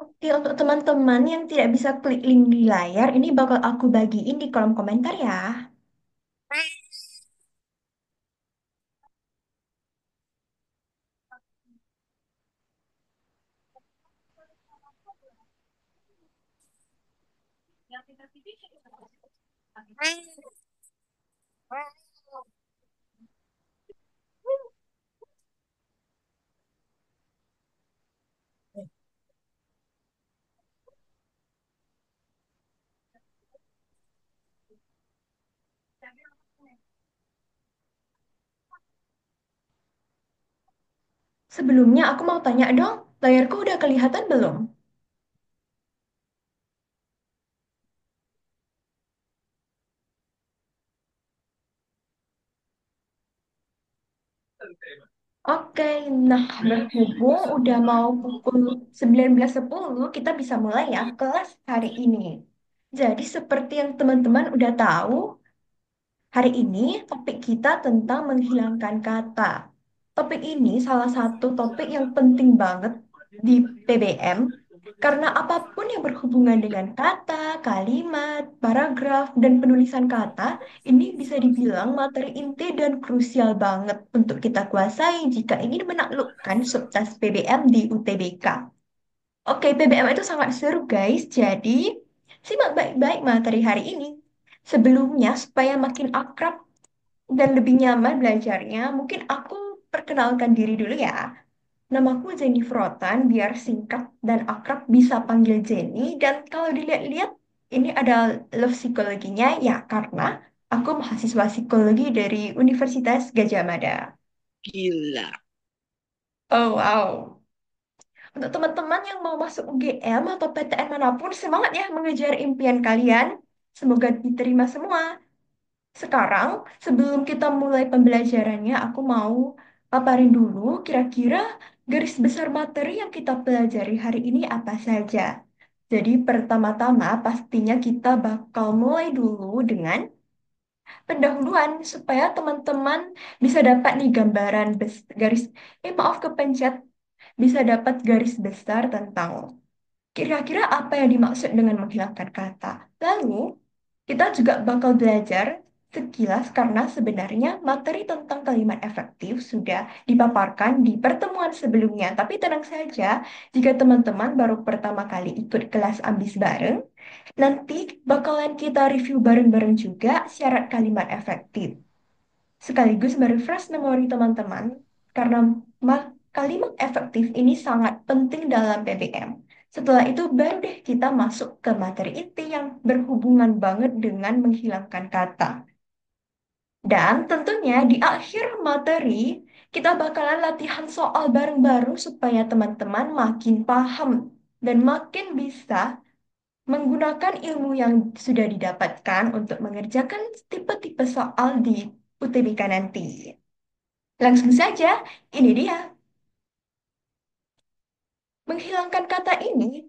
Oke, untuk teman-teman yang tidak bisa klik link di layar, ini bakal aku bagiin di kolom komentar ya. Sebelumnya aku mau tanya dong, layarku udah kelihatan belum? Oke, nah berhubung udah mau pukul 19.10, kita bisa mulai ya kelas hari ini. Jadi seperti yang teman-teman udah tahu, hari ini topik kita tentang menghilangkan kata. Topik ini salah satu topik yang penting banget di PBM karena apapun yang berhubungan dengan kata, kalimat, paragraf, dan penulisan kata ini bisa dibilang materi inti dan krusial banget untuk kita kuasai jika ingin menaklukkan subtas PBM di UTBK. Oke, PBM itu sangat seru guys, jadi simak baik-baik materi hari ini. Sebelumnya, supaya makin akrab dan lebih nyaman belajarnya, mungkin aku perkenalkan diri dulu ya. Namaku Jenny Frotan, biar singkat dan akrab bisa panggil Jenny. Dan kalau dilihat-lihat, ini ada love psikologinya ya, karena aku mahasiswa psikologi dari Universitas Gajah Mada. Gila. Oh wow. Untuk teman-teman yang mau masuk UGM atau PTN manapun, semangat ya mengejar impian kalian. Semoga diterima semua. Sekarang, sebelum kita mulai pembelajarannya, aku mau paparin dulu kira-kira garis besar materi yang kita pelajari hari ini apa saja. Jadi pertama-tama pastinya kita bakal mulai dulu dengan pendahuluan supaya teman-teman bisa dapat nih gambaran garis, maaf kepencet, bisa dapat garis besar tentang kira-kira apa yang dimaksud dengan menghilangkan kata. Lalu, kita juga bakal belajar sekilas karena sebenarnya materi tentang kalimat efektif sudah dipaparkan di pertemuan sebelumnya. Tapi tenang saja, jika teman-teman baru pertama kali ikut kelas ambis bareng, nanti bakalan kita review bareng-bareng juga syarat kalimat efektif. Sekaligus merefresh memori teman-teman karena kalimat efektif ini sangat penting dalam PBM. Setelah itu baru deh kita masuk ke materi inti yang berhubungan banget dengan menghilangkan kata. Dan tentunya di akhir materi kita bakalan latihan soal bareng-bareng supaya teman-teman makin paham dan makin bisa menggunakan ilmu yang sudah didapatkan untuk mengerjakan tipe-tipe soal di UTBK nanti. Langsung saja, ini dia. Menghilangkan kata ini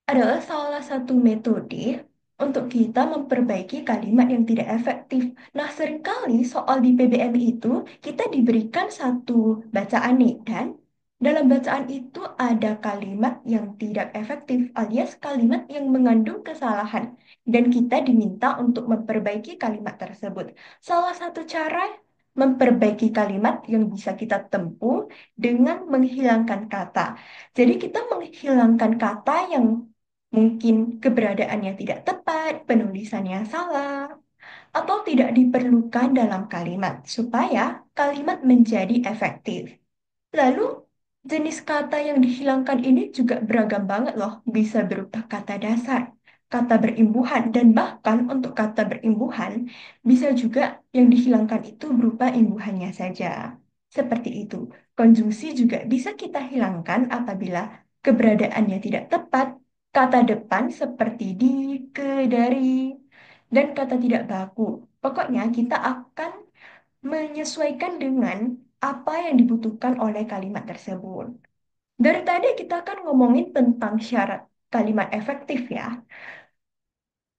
adalah salah satu metode untuk kita memperbaiki kalimat yang tidak efektif. Nah, seringkali soal di PBM itu kita diberikan satu bacaan nih, dan dalam bacaan itu ada kalimat yang tidak efektif alias kalimat yang mengandung kesalahan. Dan kita diminta untuk memperbaiki kalimat tersebut. Salah satu cara memperbaiki kalimat yang bisa kita tempuh dengan menghilangkan kata. Jadi kita menghilangkan kata yang mungkin keberadaannya tidak tepat, penulisannya salah, atau tidak diperlukan dalam kalimat supaya kalimat menjadi efektif. Lalu jenis kata yang dihilangkan ini juga beragam banget loh, bisa berupa kata dasar, kata berimbuhan, dan bahkan untuk kata berimbuhan bisa juga yang dihilangkan itu berupa imbuhannya saja. Seperti itu. Konjungsi juga bisa kita hilangkan apabila keberadaannya tidak tepat, kata depan seperti di, ke, dari, dan kata tidak baku. Pokoknya kita akan menyesuaikan dengan apa yang dibutuhkan oleh kalimat tersebut. Dari tadi kita kan ngomongin tentang syarat kalimat efektif ya.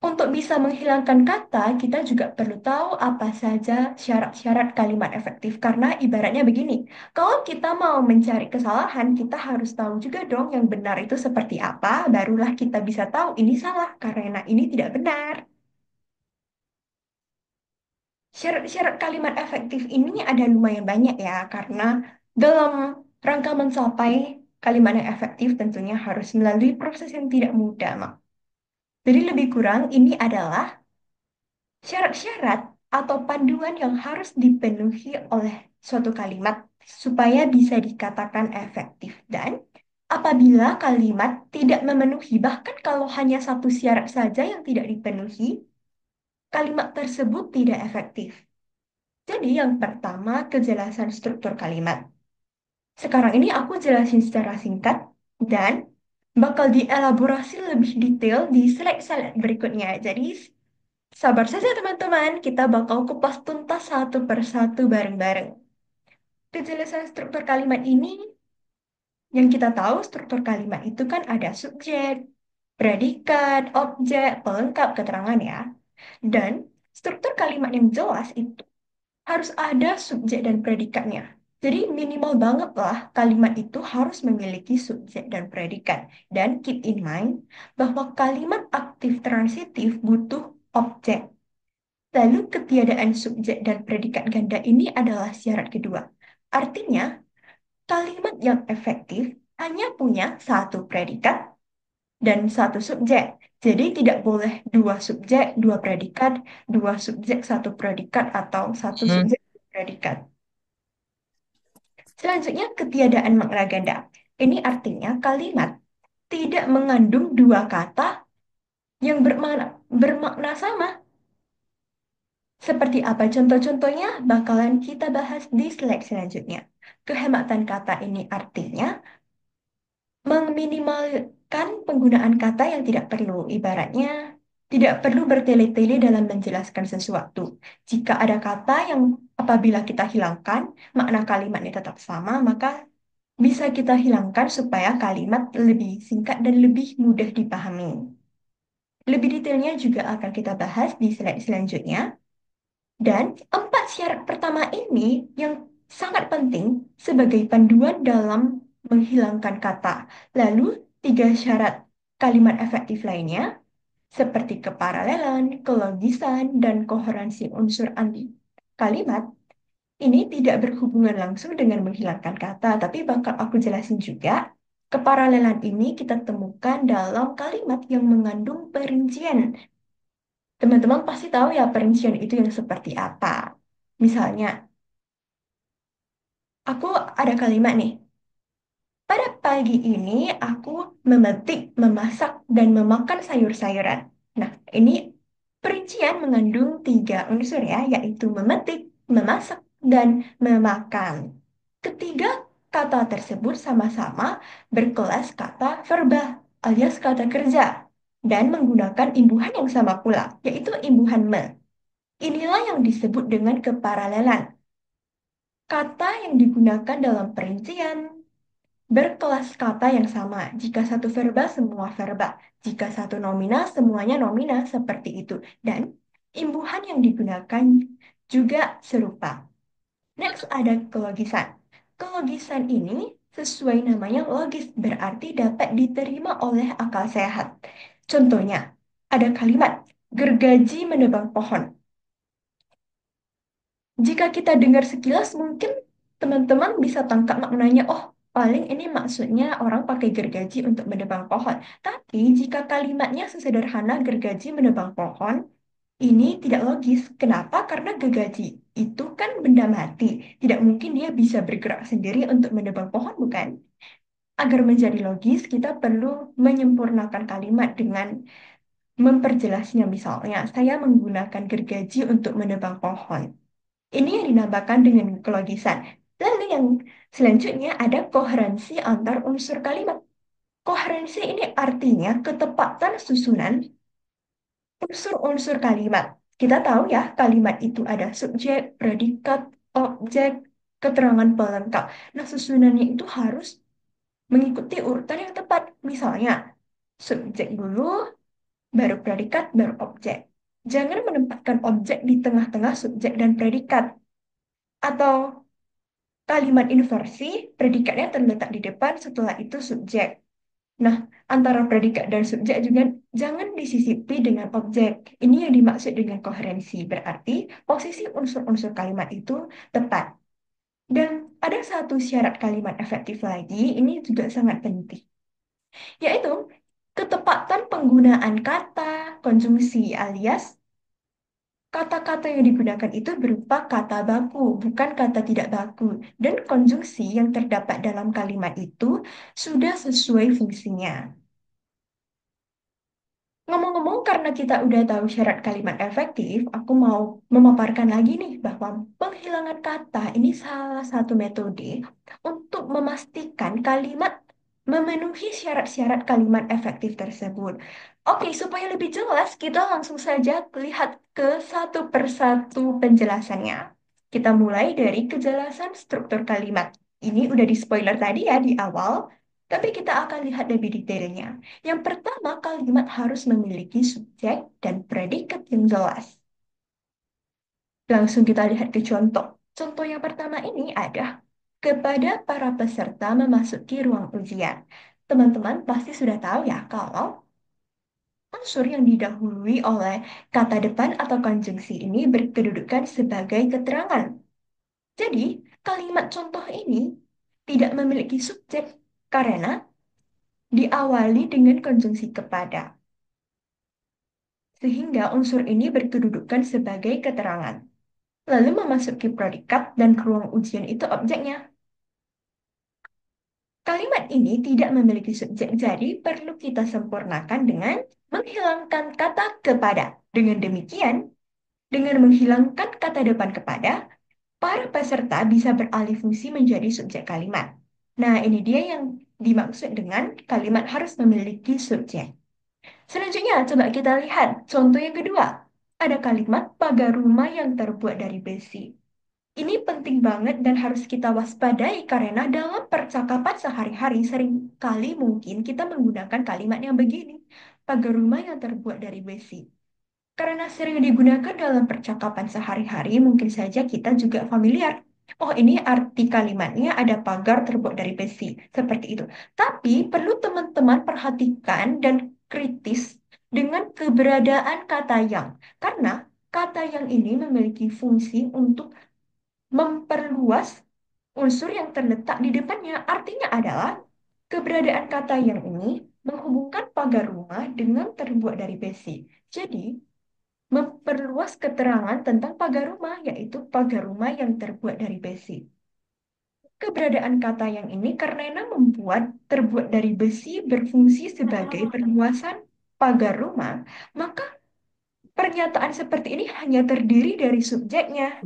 Untuk bisa menghilangkan kata, kita juga perlu tahu apa saja syarat-syarat kalimat efektif. Karena ibaratnya begini, kalau kita mau mencari kesalahan, kita harus tahu juga dong yang benar itu seperti apa, barulah kita bisa tahu ini salah karena ini tidak benar. Syarat-syarat kalimat efektif ini ada lumayan banyak ya, karena dalam rangka mencapai kalimat yang efektif tentunya harus melalui proses yang tidak mudah, Mak. Jadi lebih kurang ini adalah syarat-syarat atau panduan yang harus dipenuhi oleh suatu kalimat supaya bisa dikatakan efektif. Dan apabila kalimat tidak memenuhi, bahkan kalau hanya satu syarat saja yang tidak dipenuhi, kalimat tersebut tidak efektif. Jadi yang pertama, kejelasan struktur kalimat. Sekarang ini aku jelasin secara singkat dan bakal dielaborasi lebih detail di slide-slide berikutnya. Jadi sabar saja teman-teman, kita bakal kupas tuntas satu persatu bareng-bareng. Kejelasan struktur kalimat ini, yang kita tahu struktur kalimat itu kan ada subjek, predikat, objek, pelengkap, keterangan ya. Dan struktur kalimat yang jelas itu harus ada subjek dan predikatnya. Jadi minimal banget lah kalimat itu harus memiliki subjek dan predikat. Dan keep in mind bahwa kalimat aktif transitif butuh objek. Lalu ketiadaan subjek dan predikat ganda ini adalah syarat kedua. Artinya, kalimat yang efektif hanya punya satu predikat dan satu subjek. Jadi tidak boleh dua subjek, dua predikat, dua subjek, satu predikat, atau satu Hmm. subjek, dua predikat. Selanjutnya, ketiadaan makna ganda. Ini artinya kalimat tidak mengandung dua kata yang bermakna sama. Seperti apa contoh-contohnya bakalan kita bahas di slide selanjutnya. Kehematan kata ini artinya meminimalkan penggunaan kata yang tidak perlu. Ibaratnya, tidak perlu bertele-tele dalam menjelaskan sesuatu. Jika ada kata yang apabila kita hilangkan, makna kalimatnya tetap sama, maka bisa kita hilangkan supaya kalimat lebih singkat dan lebih mudah dipahami. Lebih detailnya juga akan kita bahas di slide selanjutnya. Dan empat syarat pertama ini yang sangat penting sebagai panduan dalam menghilangkan kata. Lalu, tiga syarat kalimat efektif lainnya, seperti keparalelan, kelogisan, dan koherensi unsur anti kalimat, ini tidak berhubungan langsung dengan menghilangkan kata, tapi bakal aku jelasin juga. Keparalelan ini kita temukan dalam kalimat yang mengandung perincian. Teman-teman pasti tahu ya perincian itu yang seperti apa. Misalnya, aku ada kalimat nih. Pada pagi ini aku memetik, memasak, dan memakan sayur-sayuran. Nah, ini perincian mengandung tiga unsur ya, yaitu memetik, memasak, dan memakan. Ketiga kata tersebut sama-sama berkelas kata verba alias kata kerja dan menggunakan imbuhan yang sama pula, yaitu imbuhan me. Inilah yang disebut dengan keparalelan. Kata yang digunakan dalam perincian berkelas kata yang sama. Jika satu verba, semua verba. Jika satu nomina, semuanya nomina seperti itu. Dan imbuhan yang digunakan juga serupa. Next ada kelogisan. Kelogisan ini sesuai namanya logis, berarti dapat diterima oleh akal sehat. Contohnya, ada kalimat gergaji menebang pohon. Jika kita dengar sekilas, mungkin teman-teman bisa tangkap maknanya, oh, paling ini maksudnya orang pakai gergaji untuk menebang pohon. Tapi jika kalimatnya sesederhana gergaji menebang pohon, ini tidak logis. Kenapa? Karena gergaji itu kan benda mati. Tidak mungkin dia bisa bergerak sendiri untuk menebang pohon, bukan? Agar menjadi logis, kita perlu menyempurnakan kalimat dengan memperjelasnya. Misalnya, saya menggunakan gergaji untuk menebang pohon. Ini yang dinamakan dengan kelogisan. Lalu yang selanjutnya ada koherensi antar unsur kalimat. Koherensi ini artinya ketepatan susunan unsur-unsur kalimat. Kita tahu ya, kalimat itu ada subjek, predikat, objek, keterangan pelengkap. Nah, susunannya itu harus mengikuti urutan yang tepat. Misalnya, subjek dulu, baru predikat, baru objek. Jangan menempatkan objek di tengah-tengah subjek dan predikat. Atau kalimat inversi, predikatnya terletak di depan, setelah itu subjek. Nah, antara predikat dan subjek juga jangan disisipi dengan objek. Ini yang dimaksud dengan koherensi. Berarti posisi unsur-unsur kalimat itu tepat. Dan ada satu syarat kalimat efektif lagi, ini juga sangat penting, yaitu ketepatan penggunaan kata, konjungsi alias kata-kata yang digunakan itu berupa kata baku, bukan kata tidak baku. Dan konjungsi yang terdapat dalam kalimat itu sudah sesuai fungsinya. Ngomong-ngomong, karena kita udah tahu syarat kalimat efektif, aku mau memaparkan lagi nih bahwa penghilangan kata ini salah satu metode untuk memastikan kalimat memenuhi syarat-syarat kalimat efektif tersebut. Oke, supaya lebih jelas, kita langsung saja lihat ke satu persatu penjelasannya. Kita mulai dari kejelasan struktur kalimat. Ini udah di spoiler tadi ya di awal, tapi kita akan lihat lebih detailnya. Yang pertama, kalimat harus memiliki subjek dan predikat yang jelas. Langsung kita lihat ke contoh. Contoh yang pertama ini ada kepada para peserta memasuki ruang ujian. Teman-teman pasti sudah tahu ya kalau unsur yang didahului oleh kata depan atau konjungsi ini berkedudukan sebagai keterangan. Jadi, kalimat contoh ini tidak memiliki subjek karena diawali dengan konjungsi kepada. Sehingga unsur ini berkedudukan sebagai keterangan. Lalu memasuki predikat dan ruang ujian itu objeknya. Kalimat ini tidak memiliki subjek, jadi perlu kita sempurnakan dengan menghilangkan kata kepada. Dengan demikian, dengan menghilangkan kata depan kepada, para peserta bisa beralih fungsi menjadi subjek kalimat. Nah, ini dia yang dimaksud dengan kalimat harus memiliki subjek. Selanjutnya, coba kita lihat contoh yang kedua. Ada kalimat pagar rumah yang terbuat dari besi. Ini penting banget dan harus kita waspadai karena dalam percakapan sehari-hari seringkali mungkin kita menggunakan kalimat yang begini. Pagar rumah yang terbuat dari besi. Karena sering digunakan dalam percakapan sehari-hari, mungkin saja kita juga familiar. Oh, ini arti kalimatnya ada pagar terbuat dari besi. Seperti itu. Tapi perlu teman-teman perhatikan dan kritis dengan keberadaan kata yang. Karena kata yang ini memiliki fungsi untuk memperluas unsur yang terletak di depannya. Artinya adalah keberadaan kata yang ini menghubungkan pagar rumah dengan terbuat dari besi. Jadi, memperluas keterangan tentang pagar rumah, yaitu pagar rumah yang terbuat dari besi. Keberadaan kata yang ini karena membuat terbuat dari besi berfungsi sebagai perluasan pagar rumah, maka pernyataan seperti ini hanya terdiri dari subjeknya,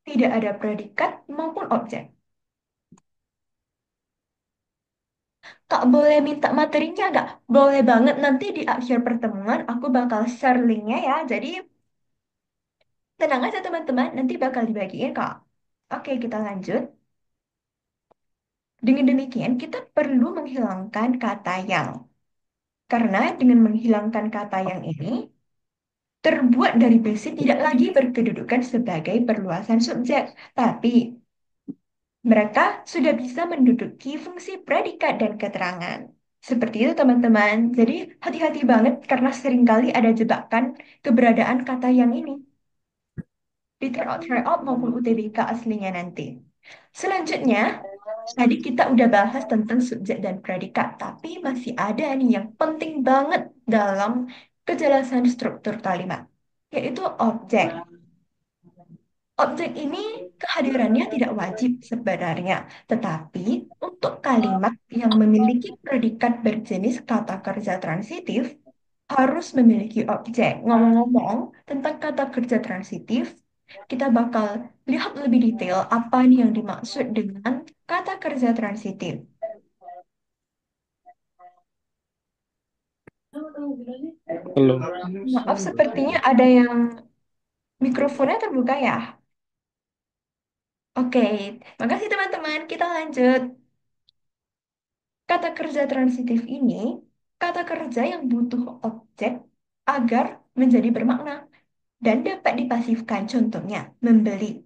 tidak ada predikat maupun objek. Kak, boleh minta materinya nggak? Boleh banget, nanti di akhir pertemuan aku bakal share linknya ya. Jadi tenang aja teman-teman, nanti bakal dibagiin kak. Oke, kita lanjut. Dengan demikian, kita perlu menghilangkan kata yang. Karena dengan menghilangkan kata yang ini, terbuat dari besi tidak lagi berkedudukan sebagai perluasan subjek, tapi mereka sudah bisa menduduki fungsi predikat dan keterangan. Seperti itu, teman-teman. Jadi, hati-hati banget karena seringkali ada jebakan keberadaan kata yang ini di tryout maupun UTBK aslinya nanti. Selanjutnya, tadi kita udah bahas tentang subjek dan predikat, tapi masih ada nih yang penting banget dalam kejelasan struktur kalimat, yaitu objek. Objek ini kehadirannya tidak wajib sebenarnya, tetapi untuk kalimat yang memiliki predikat berjenis kata kerja transitif harus memiliki objek. Ngomong-ngomong tentang kata kerja transitif, kita bakal lihat lebih detail apa nih yang dimaksud dengan kata kerja transitif. Halo. Maaf, sepertinya ada yang mikrofonnya terbuka ya. Oke, makasih teman-teman. Kita lanjut. Kata kerja transitif ini, kata kerja yang butuh objek agar menjadi bermakna dan dapat dipasifkan. Contohnya, membeli.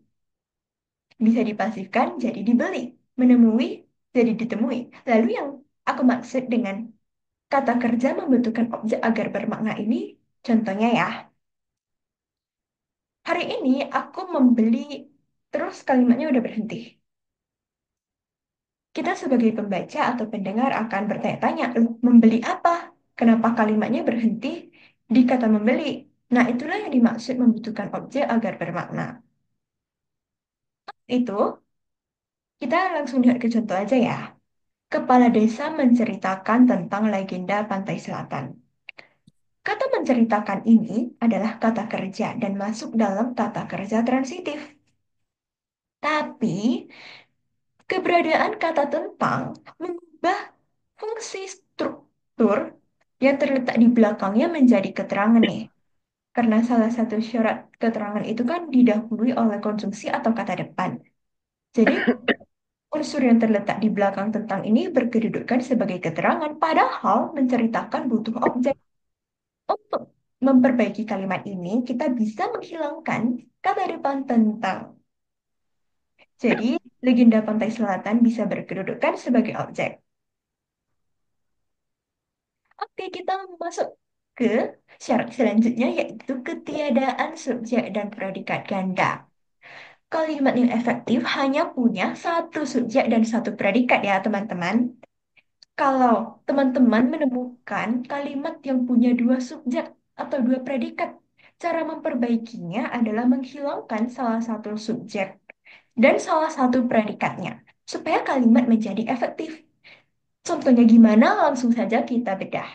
Bisa dipasifkan jadi dibeli. Menemui jadi ditemui. Lalu yang aku maksud dengan kata kerja membutuhkan objek agar bermakna ini, contohnya ya, hari ini aku membeli, terus kalimatnya udah berhenti. Kita sebagai pembaca atau pendengar akan bertanya-tanya, "Loh, membeli apa? Kenapa kalimatnya berhenti di kata membeli?" Nah, itulah yang dimaksud membutuhkan objek agar bermakna. Itu, kita langsung lihat ke contoh aja ya. Kepala desa menceritakan tentang legenda pantai selatan. Kata menceritakan ini adalah kata kerja dan masuk dalam kata kerja transitif. Tapi, keberadaan kata tentang mengubah fungsi struktur yang terletak di belakangnya menjadi keterangan nih. Karena salah satu syarat keterangan itu kan didahului oleh konjungsi atau kata depan. Jadi, unsur yang terletak di belakang tentang ini berkedudukan sebagai keterangan, padahal menceritakan butuh objek. Untuk memperbaiki kalimat ini, kita bisa menghilangkan kata depan tentang. Jadi, legenda pantai selatan bisa berkedudukan sebagai objek. Oke, kita masuk ke syarat selanjutnya, yaitu ketiadaan subjek dan predikat ganda. Kalimat yang efektif hanya punya satu subjek dan satu predikat ya, teman-teman. Kalau teman-teman menemukan kalimat yang punya dua subjek atau dua predikat, cara memperbaikinya adalah menghilangkan salah satu subjek dan salah satu predikatnya, supaya kalimat menjadi efektif. Contohnya gimana? Langsung saja kita bedah.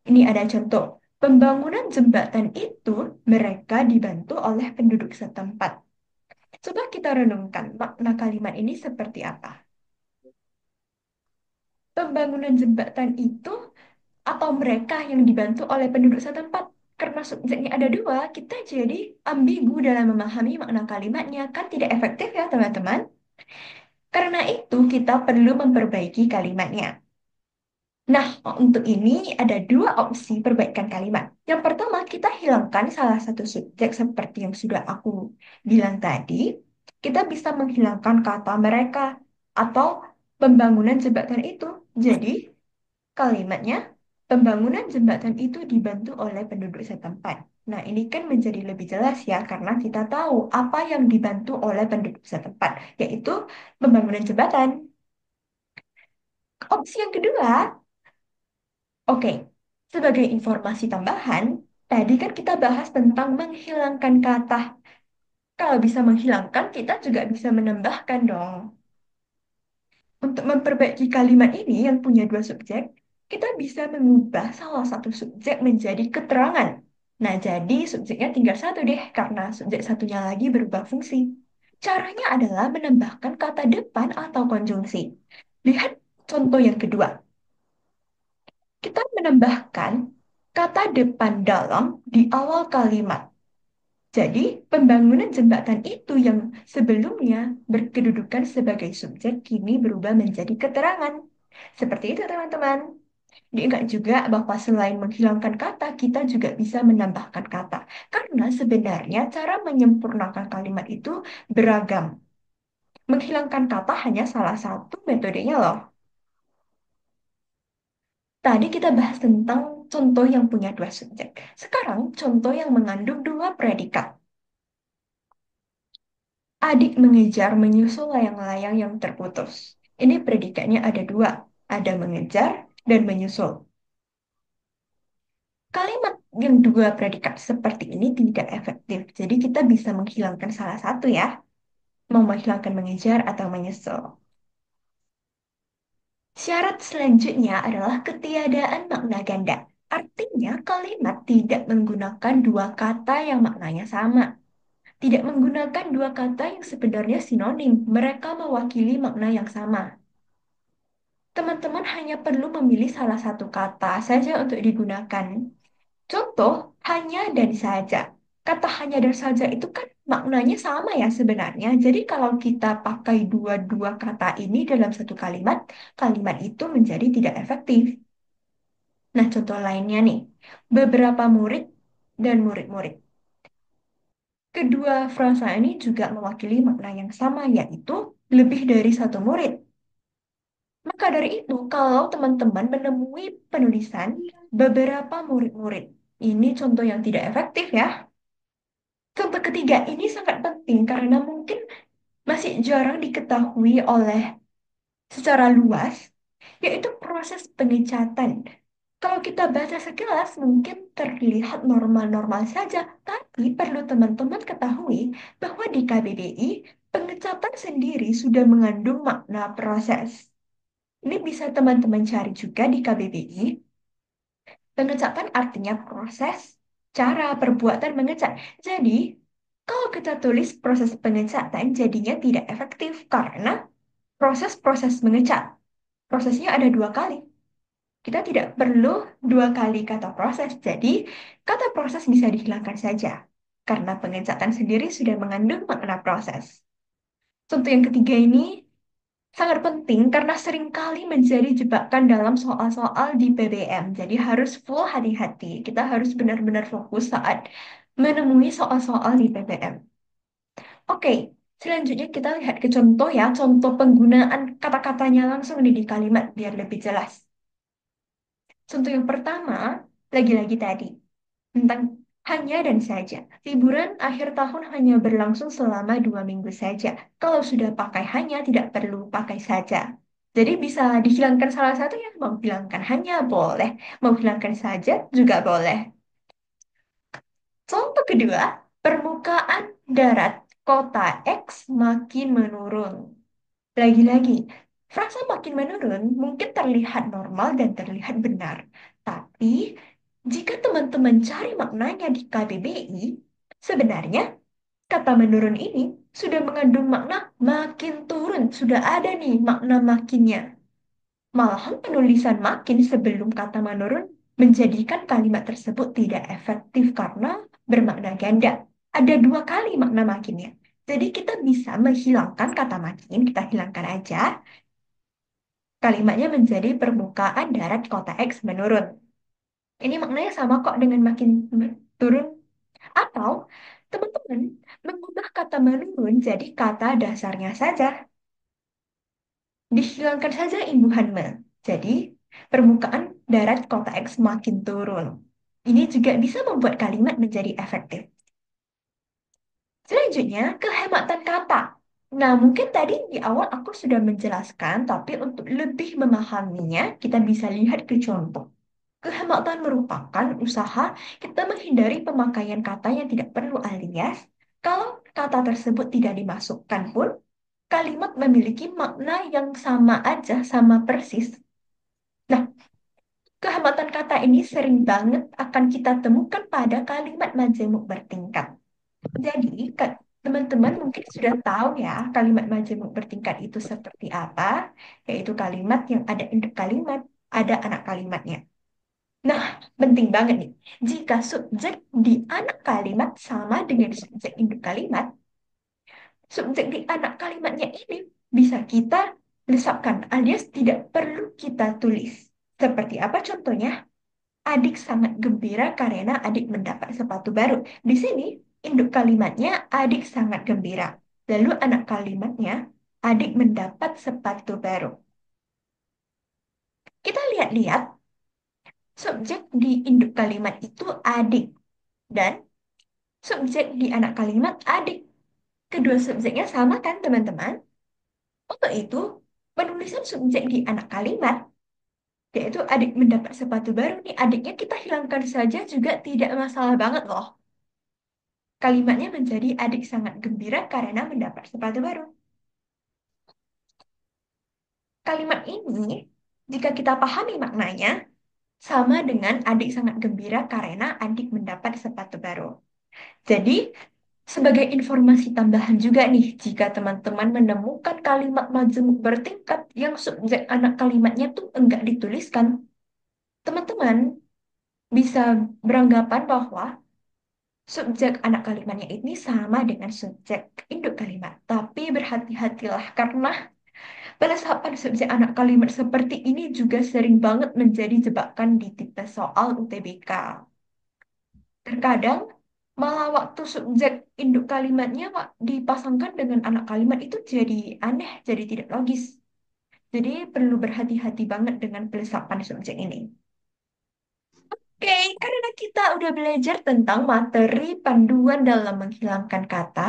Ini ada contoh. Pembangunan jembatan itu mereka dibantu oleh penduduk setempat. Coba kita renungkan makna kalimat ini seperti apa. Pembangunan jembatan itu atau mereka yang dibantu oleh penduduk setempat. Karena subjeknya ada dua, kita jadi ambigu dalam memahami makna kalimatnya. Kan tidak efektif ya teman-teman. Karena itu kita perlu memperbaiki kalimatnya. Nah, untuk ini ada dua opsi perbaikan kalimat. Yang pertama, kita hilangkan salah satu subjek seperti yang sudah aku bilang tadi. Kita bisa menghilangkan kata mereka atau pembangunan jembatan itu. Jadi, kalimatnya, pembangunan jembatan itu dibantu oleh penduduk setempat. Nah, ini kan menjadi lebih jelas ya, karena kita tahu apa yang dibantu oleh penduduk setempat, yaitu pembangunan jembatan. Opsi yang kedua, oke, sebagai informasi tambahan, tadi kan kita bahas tentang menghilangkan kata. Kalau bisa menghilangkan, kita juga bisa menambahkan dong. Untuk memperbaiki kalimat ini yang punya dua subjek, kita bisa mengubah salah satu subjek menjadi keterangan. Nah, jadi subjeknya tinggal satu deh, karena subjek satunya lagi berubah fungsi. Caranya adalah menambahkan kata depan atau konjungsi. Lihat contoh yang kedua. Kita menambahkan kata depan dalam di awal kalimat. Jadi, pembangunan jembatan itu yang sebelumnya berkedudukan sebagai subjek kini berubah menjadi keterangan. Seperti itu, teman-teman. Diingat juga bahwa selain menghilangkan kata, kita juga bisa menambahkan kata. Karena sebenarnya cara menyempurnakan kalimat itu beragam. Menghilangkan kata hanya salah satu metodenya loh. Tadi kita bahas tentang contoh yang punya dua subjek. Sekarang contoh yang mengandung dua predikat. Adik mengejar menyusul layang-layang yang terputus. Ini predikatnya ada dua, ada mengejar dan menyusul. Kalimat yang dua predikat seperti ini tidak efektif, jadi kita bisa menghilangkan salah satu ya, mau menghilangkan mengejar atau menyusul. Syarat selanjutnya adalah ketiadaan makna ganda. Artinya kalimat tidak menggunakan dua kata yang maknanya sama. Tidak menggunakan dua kata yang sebenarnya sinonim, mereka mewakili makna yang sama. Teman-teman hanya perlu memilih salah satu kata saja untuk digunakan. Contoh, hanya dan saja. Kata hanya dan saja itu kan maknanya sama ya sebenarnya. Jadi kalau kita pakai dua-dua kata ini dalam satu kalimat, kalimat itu menjadi tidak efektif. Nah, contoh lainnya nih, beberapa murid dan murid-murid. Kedua frasa ini juga mewakili makna yang sama, yaitu lebih dari satu murid. Maka dari itu, kalau teman-teman menemui penulisan beberapa murid-murid, ini contoh yang tidak efektif ya. Contoh ketiga ini sangat penting karena mungkin masih jarang diketahui oleh secara luas, yaitu proses pengecatan. Kalau kita baca sekilas mungkin terlihat normal-normal saja, tapi perlu teman-teman ketahui bahwa di KBBI, pengecatan sendiri sudah mengandung makna proses. Ini bisa teman-teman cari juga di KBBI. Pengecatan artinya proses, cara, perbuatan mengecat. Jadi, kalau kita tulis proses pengecatan jadinya tidak efektif karena proses-proses mengecat. Prosesnya ada dua kali. Kita tidak perlu dua kali kata proses. Jadi, kata proses bisa dihilangkan saja. Karena pengecatan sendiri sudah mengandung makna proses. Contoh yang ketiga ini sangat penting karena seringkali menjadi jebakan dalam soal-soal di PBM. Jadi harus full hati-hati. Kita harus benar-benar fokus saat menemui soal-soal di PBM. Oke, selanjutnya kita lihat ke contoh ya, contoh penggunaan kata-katanya langsung di kalimat biar lebih jelas. Contoh yang pertama, lagi-lagi tadi, tentang hanya dan saja. Liburan akhir tahun hanya berlangsung selama 2 minggu saja. Kalau sudah pakai hanya, tidak perlu pakai saja. Jadi bisa dihilangkan salah satu ya, mau hilangkan hanya boleh, mau hilangkan saja juga boleh. Contoh kedua, permukaan darat kota X makin menurun. Lagi-lagi, frasa makin menurun mungkin terlihat normal dan terlihat benar. Tapi, jika teman-teman cari maknanya di KBBI, sebenarnya kata menurun ini sudah mengandung makna makin turun. Sudah ada nih makna makinnya. Malahan penulisan makin sebelum kata menurun menjadikan kalimat tersebut tidak efektif karena bermakna ganda. Ada dua kali makna makinnya. Jadi kita bisa menghilangkan kata makin, kita hilangkan aja. Kalimatnya menjadi permukaan darat kota X menurun. Ini maknanya sama kok dengan makin turun. Atau teman-teman mengubah kata menurun jadi kata dasarnya saja. Dihilangkan saja imbuhan me. Jadi, permukaan darat kota X makin turun. Ini juga bisa membuat kalimat menjadi efektif. Selanjutnya, kehematan kata. Nah, mungkin tadi di awal aku sudah menjelaskan, tapi untuk lebih memahaminya, kita bisa lihat ke contoh. Kehematan merupakan usaha kita menghindari pemakaian kata yang tidak perlu alias. Kalau kata tersebut tidak dimasukkan pun, kalimat memiliki makna yang sama aja, sama persis. Nah, kehematan kata ini sering banget akan kita temukan pada kalimat majemuk bertingkat. Jadi, teman-teman mungkin sudah tahu ya kalimat majemuk bertingkat itu seperti apa, yaitu kalimat yang ada induk kalimat, ada anak kalimatnya. Nah, penting banget nih. Jika subjek di anak kalimat sama dengan subjek induk kalimat, subjek di anak kalimatnya ini bisa kita lesapkan alias tidak perlu kita tulis. Seperti apa contohnya? Adik sangat gembira karena adik mendapat sepatu baru. Di sini induk kalimatnya adik sangat gembira. Lalu anak kalimatnya adik mendapat sepatu baru. Kita lihat-lihat subjek di induk kalimat itu adik dan subjek di anak kalimat adik. Kedua subjeknya sama kan teman-teman? Untuk itu, penulisan subjek di anak kalimat, yaitu adik mendapat sepatu baru nih, adiknya kita hilangkan saja juga tidak masalah banget loh. Kalimatnya menjadi adik sangat gembira karena mendapat sepatu baru. Kalimat ini, jika kita pahami maknanya, sama dengan adik sangat gembira karena adik mendapat sepatu baru. Jadi, sebagai informasi tambahan juga nih, jika teman-teman menemukan kalimat majemuk bertingkat yang subjek anak kalimatnya tuh enggak dituliskan, teman-teman bisa beranggapan bahwa Subjek anak kalimatnya ini sama dengan subjek induk kalimat, tapi berhati-hatilah karena penerapan subjek anak kalimat seperti ini juga sering banget menjadi jebakan di tipe soal UTBK. Terkadang malah waktu subjek induk kalimatnya dipasangkan dengan anak kalimat itu jadi aneh, jadi tidak logis. Jadi perlu berhati-hati banget dengan penerapan subjek ini. Oke, karena kita udah belajar tentang materi panduan dalam menghilangkan kata,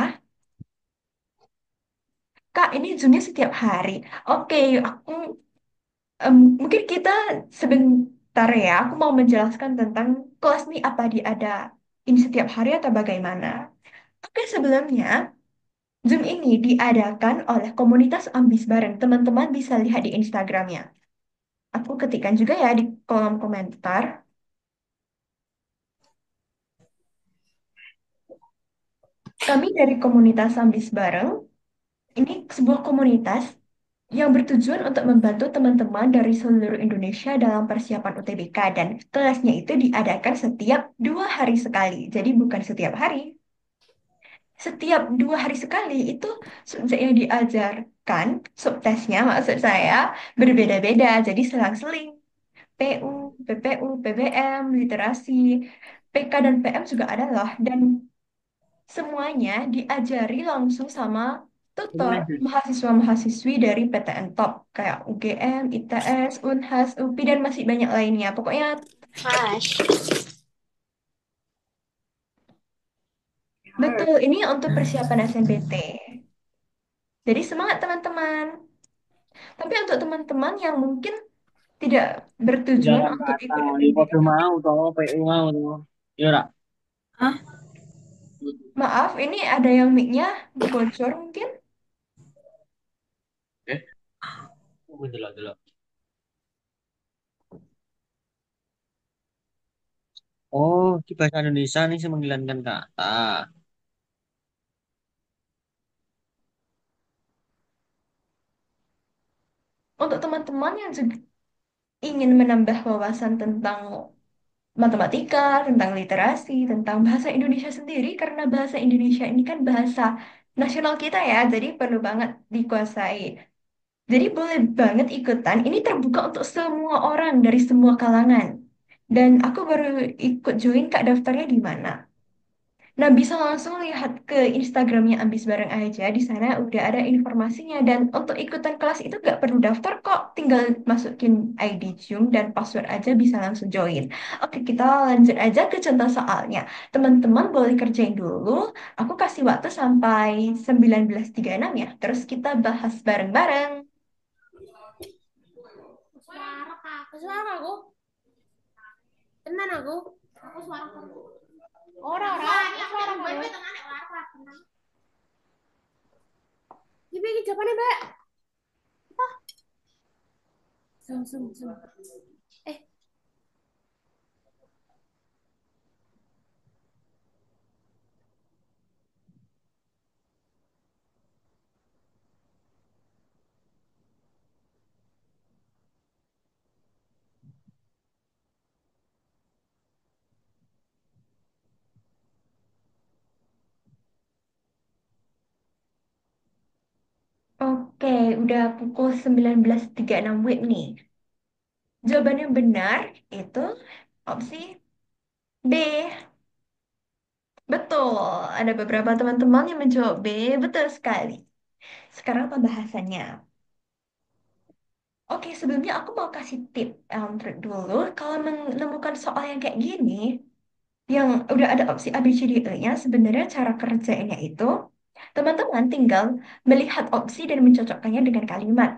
Kak, ini Zoom-nya setiap hari. Oke, aku mungkin kita sebentar ya. Aku mau menjelaskan tentang kelas ini apa dia ada ini setiap hari atau bagaimana. Oke, sebelumnya Zoom ini diadakan oleh komunitas Ambis Bareng. Teman-teman bisa lihat di Instagramnya. Aku ketikkan juga ya di kolom komentar. Kami dari komunitas Ambis Bareng, ini sebuah komunitas yang bertujuan untuk membantu teman-teman dari seluruh Indonesia dalam persiapan UTBK dan kelasnya itu diadakan setiap 2 hari sekali. Jadi bukan setiap hari. Setiap 2 hari sekali itu subjek yang diajarkan, subtesnya maksud saya, berbeda-beda. Jadi selang-seling. PU, PPU, PBM, literasi, PK dan PM juga ada loh. Dan semuanya diajari langsung sama tutor mahasiswa-mahasiswi dari PTN Top kayak UGM, ITS, Unhas, UPI dan masih banyak lainnya. Pokoknya betul ini untuk persiapan SNBT. Jadi semangat teman-teman. Tapi untuk teman-teman yang mungkin tidak bertujuan Jalan untuk kata, ikut ya SNBT, padha tapi mau toh, PU mau toh. Ya ora. Hah? maaf ini ada yang mic-nya bocor mungkin. Eh, oh, delok-delok. Oh, di bahasa Indonesia nih sih menghilangkan kata. Untuk teman-teman yang juga ingin menambah wawasan tentang matematika, tentang literasi, tentang bahasa Indonesia sendiri, karena bahasa Indonesia ini kan bahasa nasional kita ya, jadi perlu banget dikuasai. Jadi boleh banget ikutan, ini terbuka untuk semua orang dari semua kalangan. Dan aku baru ikut join, Kak, daftarnya di mana? Nah, bisa langsung lihat ke Instagramnya Ambis Bareng aja. Di sana udah ada informasinya. Dan untuk ikutan kelas itu nggak perlu daftar kok. Tinggal masukin ID Zoom dan password aja bisa langsung join. Oke, kita lanjut aja ke contoh soalnya. Teman-teman boleh kerjain dulu. Aku kasih waktu sampai 19.36 ya. Terus kita bahas bareng-bareng. Suara kak, suara aku. Tenan aku. Aku suara aku. Ora, suara aku. Iki iki jawabane, Mbak. Zoom. Eh, Oke, udah pukul 19.36 WIB nih. Jawaban yang benar itu opsi B. Betul, ada beberapa teman-teman yang menjawab B. Betul sekali. Sekarang pembahasannya. Oke, sebelumnya aku mau kasih tip trik dulu. Kalau menemukan soal yang kayak gini, yang udah ada opsi A, B, C, D, E-nya, sebenarnya cara kerjainnya itu, teman-teman tinggal melihat opsi dan mencocokkannya dengan kalimat.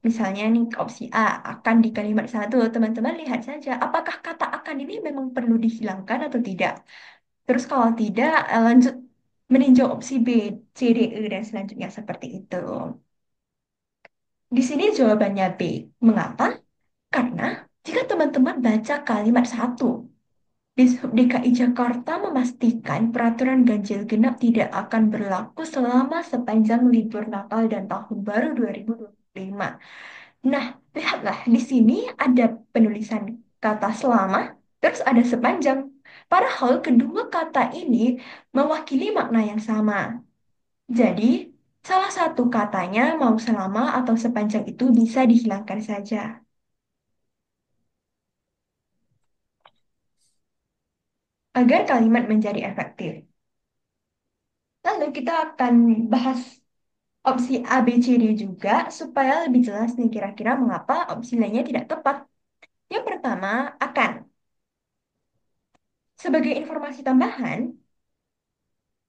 Misalnya nih, opsi A, akan di kalimat satu, teman-teman lihat saja, apakah kata akan ini memang perlu dihilangkan atau tidak. Terus kalau tidak, lanjut meninjau opsi B, C, D, E, dan selanjutnya seperti itu. Di sini jawabannya B. Mengapa? Karena jika teman-teman baca kalimat satu, Dishub DKI Jakarta memastikan peraturan ganjil genap tidak akan berlaku selama sepanjang libur Natal dan Tahun Baru 2025. Nah, lihatlah di sini ada penulisan kata selama, terus ada sepanjang. Padahal kedua kata ini mewakili makna yang sama. Jadi, salah satu katanya mau selama atau sepanjang itu bisa dihilangkan saja agar kalimat menjadi efektif. Lalu kita akan bahas opsi A, B, C, D juga supaya lebih jelas nih kira-kira mengapa opsi lainnya tidak tepat. Yang pertama, akan. Sebagai informasi tambahan,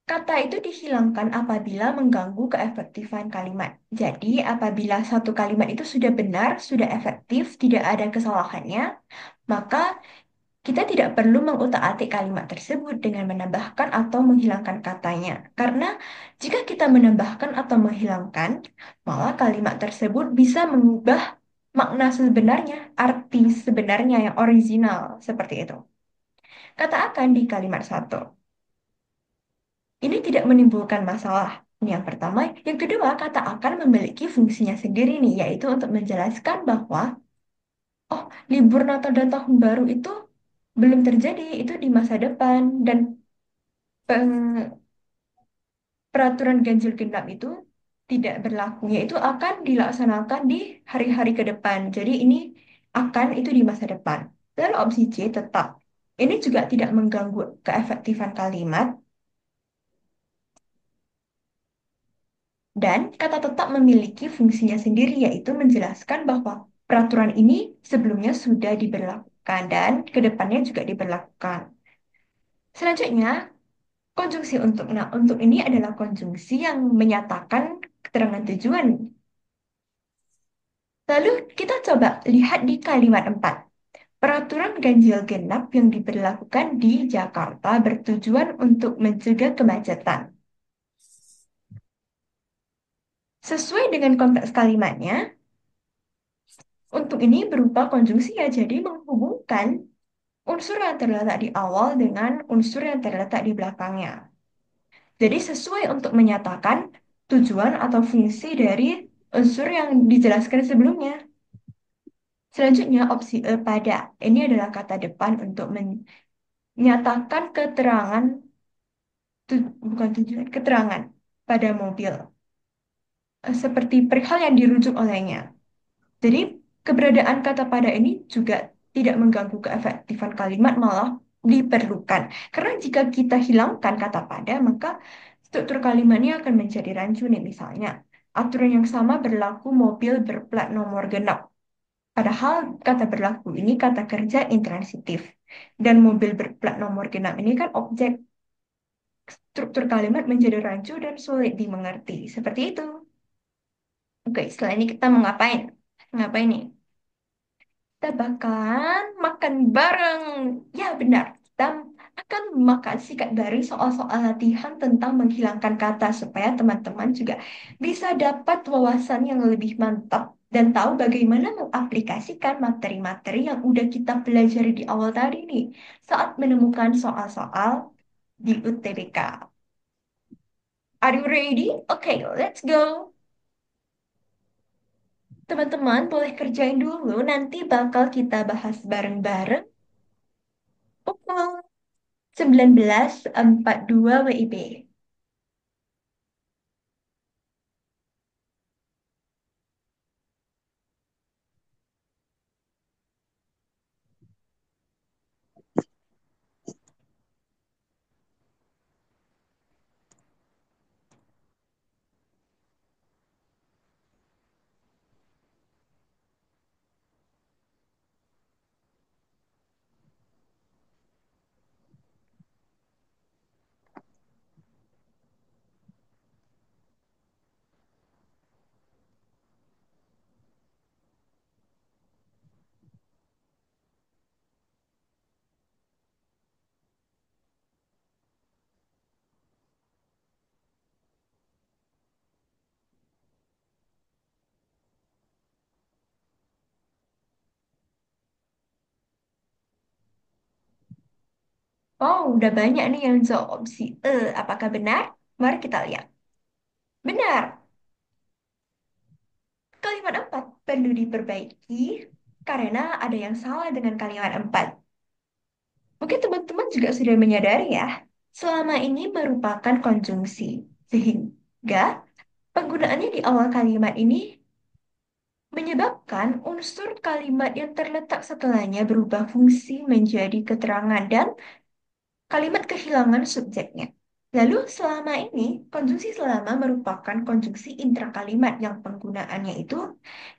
kata itu dihilangkan apabila mengganggu keefektifan kalimat. Jadi, apabila satu kalimat itu sudah benar, sudah efektif, tidak ada kesalahannya, maka kita tidak perlu mengutak-atik kalimat tersebut dengan menambahkan atau menghilangkan katanya. Karena jika kita menambahkan atau menghilangkan, malah kalimat tersebut bisa mengubah makna sebenarnya, arti sebenarnya yang original, seperti itu. Kata akan di kalimat satu. Ini tidak menimbulkan masalah. Ini yang pertama. Yang kedua, kata akan memiliki fungsinya sendiri nih, yaitu untuk menjelaskan bahwa, oh, libur Natal dan Tahun Baru itu belum terjadi, itu di masa depan. Dan peraturan ganjil genap itu tidak berlaku, yaitu akan dilaksanakan di hari-hari ke depan. Jadi ini akan itu di masa depan. Lalu opsi C tetap. Ini juga tidak mengganggu keefektifan kalimat dan kata tetap memiliki fungsinya sendiri, yaitu menjelaskan bahwa peraturan ini sebelumnya sudah diberlakukan dan ke depannya juga diberlakukan. Selanjutnya, konjungsi untuk. Nah, untuk ini adalah konjungsi yang menyatakan keterangan tujuan. Lalu kita coba lihat di kalimat 4. Peraturan ganjil genap yang diberlakukan di Jakarta bertujuan untuk mencegah kemacetan. Sesuai dengan konteks kalimatnya, untuk ini berupa konjungsi ya, jadi menghubungkan unsur yang terletak di awal dengan unsur yang terletak di belakangnya. Jadi sesuai untuk menyatakan tujuan atau fungsi dari unsur yang dijelaskan sebelumnya. Selanjutnya opsi E pada. Ini adalah kata depan untuk menyatakan keterangan, bukan tujuan, keterangan pada mobil. Seperti perihal yang dirujuk olehnya. Jadi keberadaan kata pada ini juga tidak mengganggu keefektifan kalimat, malah diperlukan. Karena jika kita hilangkan kata pada, maka struktur kalimatnya akan menjadi rancu nih. Misalnya, aturan yang sama berlaku mobil berplat nomor genap. Padahal kata berlaku ini kata kerja intransitif. Dan mobil berplat nomor genap ini kan objek. Struktur kalimat menjadi rancu dan sulit dimengerti. Seperti itu. Oke, setelah ini kita mau ngapain? Ngapain nih? Kita bakalan makan bareng. Ya, benar. Kita akan makan sikat bareng soal-soal latihan tentang menghilangkan kata supaya teman-teman juga bisa dapat wawasan yang lebih mantap dan tahu bagaimana mengaplikasikan materi-materi yang udah kita pelajari di awal tadi nih saat menemukan soal-soal di UTBK. Are you ready? Okay, let's go. Teman-teman boleh kerjain dulu, nanti bakal kita bahas bareng-bareng pukul 19.42 WIB. Oh, udah banyak nih yang jawab opsi E. Apakah benar? Mari kita lihat. Benar, kalimat 4 perlu diperbaiki karena ada yang salah dengan kalimat 4. Mungkin teman-teman juga sudah menyadari ya, selama ini merupakan konjungsi. Sehingga penggunaannya di awal kalimat ini menyebabkan unsur kalimat yang terletak setelahnya berubah fungsi menjadi keterangan dan kalimat kehilangan subjeknya. Lalu selama ini, konjungsi selama merupakan konjungsi intrakalimat yang penggunaannya itu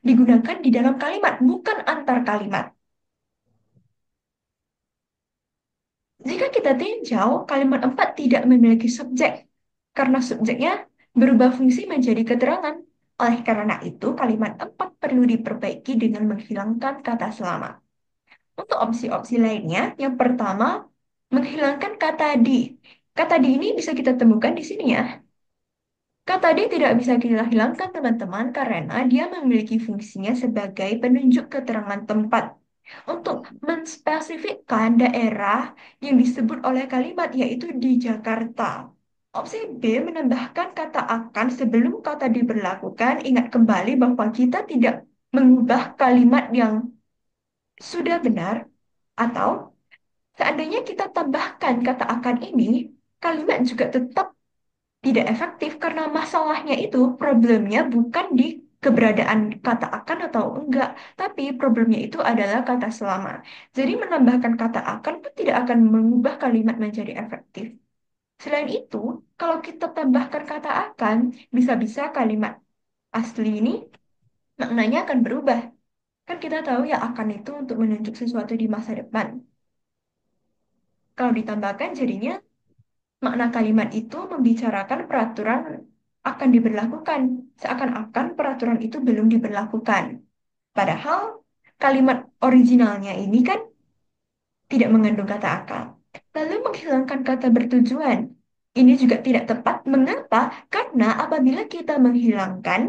digunakan di dalam kalimat, bukan antar kalimat. Jika kita tinjau, kalimat 4 tidak memiliki subjek, karena subjeknya berubah fungsi menjadi keterangan. Oleh karena itu, kalimat 4 perlu diperbaiki dengan menghilangkan kata selama. Untuk opsi-opsi lainnya, yang pertama, menghilangkan kata di. Kata di ini bisa kita temukan di sini ya. Kata D tidak bisa kita hilangkan teman-teman karena dia memiliki fungsinya sebagai penunjuk keterangan tempat untuk menspesifikkan daerah yang disebut oleh kalimat yaitu di Jakarta. Opsi B menambahkan kata akan sebelum kata diberlakukan. Ingat kembali bahwa kita tidak mengubah kalimat yang sudah benar atau seandainya kita tambahkan kata akan ini, kalimat juga tetap tidak efektif karena masalahnya itu problemnya bukan di keberadaan kata akan atau enggak, tapi problemnya itu adalah kata selama. Jadi menambahkan kata akan pun tidak akan mengubah kalimat menjadi efektif. Selain itu, kalau kita tambahkan kata akan, bisa-bisa kalimat asli ini maknanya akan berubah. Kan kita tahu ya akan itu untuk menunjuk sesuatu di masa depan. Kalau ditambahkan jadinya makna kalimat itu membicarakan peraturan akan diberlakukan, seakan-akan peraturan itu belum diberlakukan. Padahal kalimat originalnya ini kan tidak mengandung kata akan. Lalu menghilangkan kata bertujuan. Ini juga tidak tepat. Mengapa? Karena apabila kita menghilangkan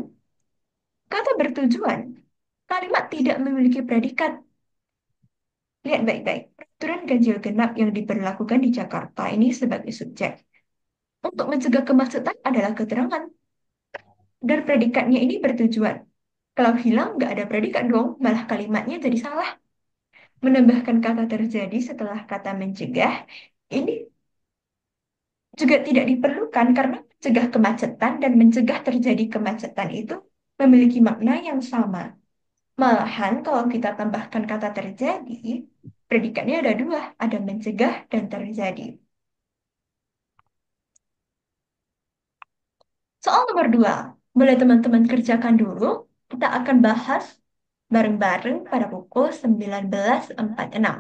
kata bertujuan, kalimat tidak memiliki predikat. Lihat baik-baik. Peraturan ganjil genap yang diberlakukan di Jakarta ini sebagai subjek. Untuk mencegah kemacetan adalah keterangan. Dan predikatnya ini bertujuan. Kalau hilang, nggak ada predikat dong, malah kalimatnya jadi salah. Menambahkan kata terjadi setelah kata mencegah, ini juga tidak diperlukan karena mencegah kemacetan dan mencegah terjadi kemacetan itu memiliki makna yang sama. Malahan kalau kita tambahkan kata terjadi, predikatnya ada dua, ada mencegah dan terjadi. Soal nomor dua, boleh teman-teman kerjakan dulu. Kita akan bahas bareng-bareng pada pukul 19.46.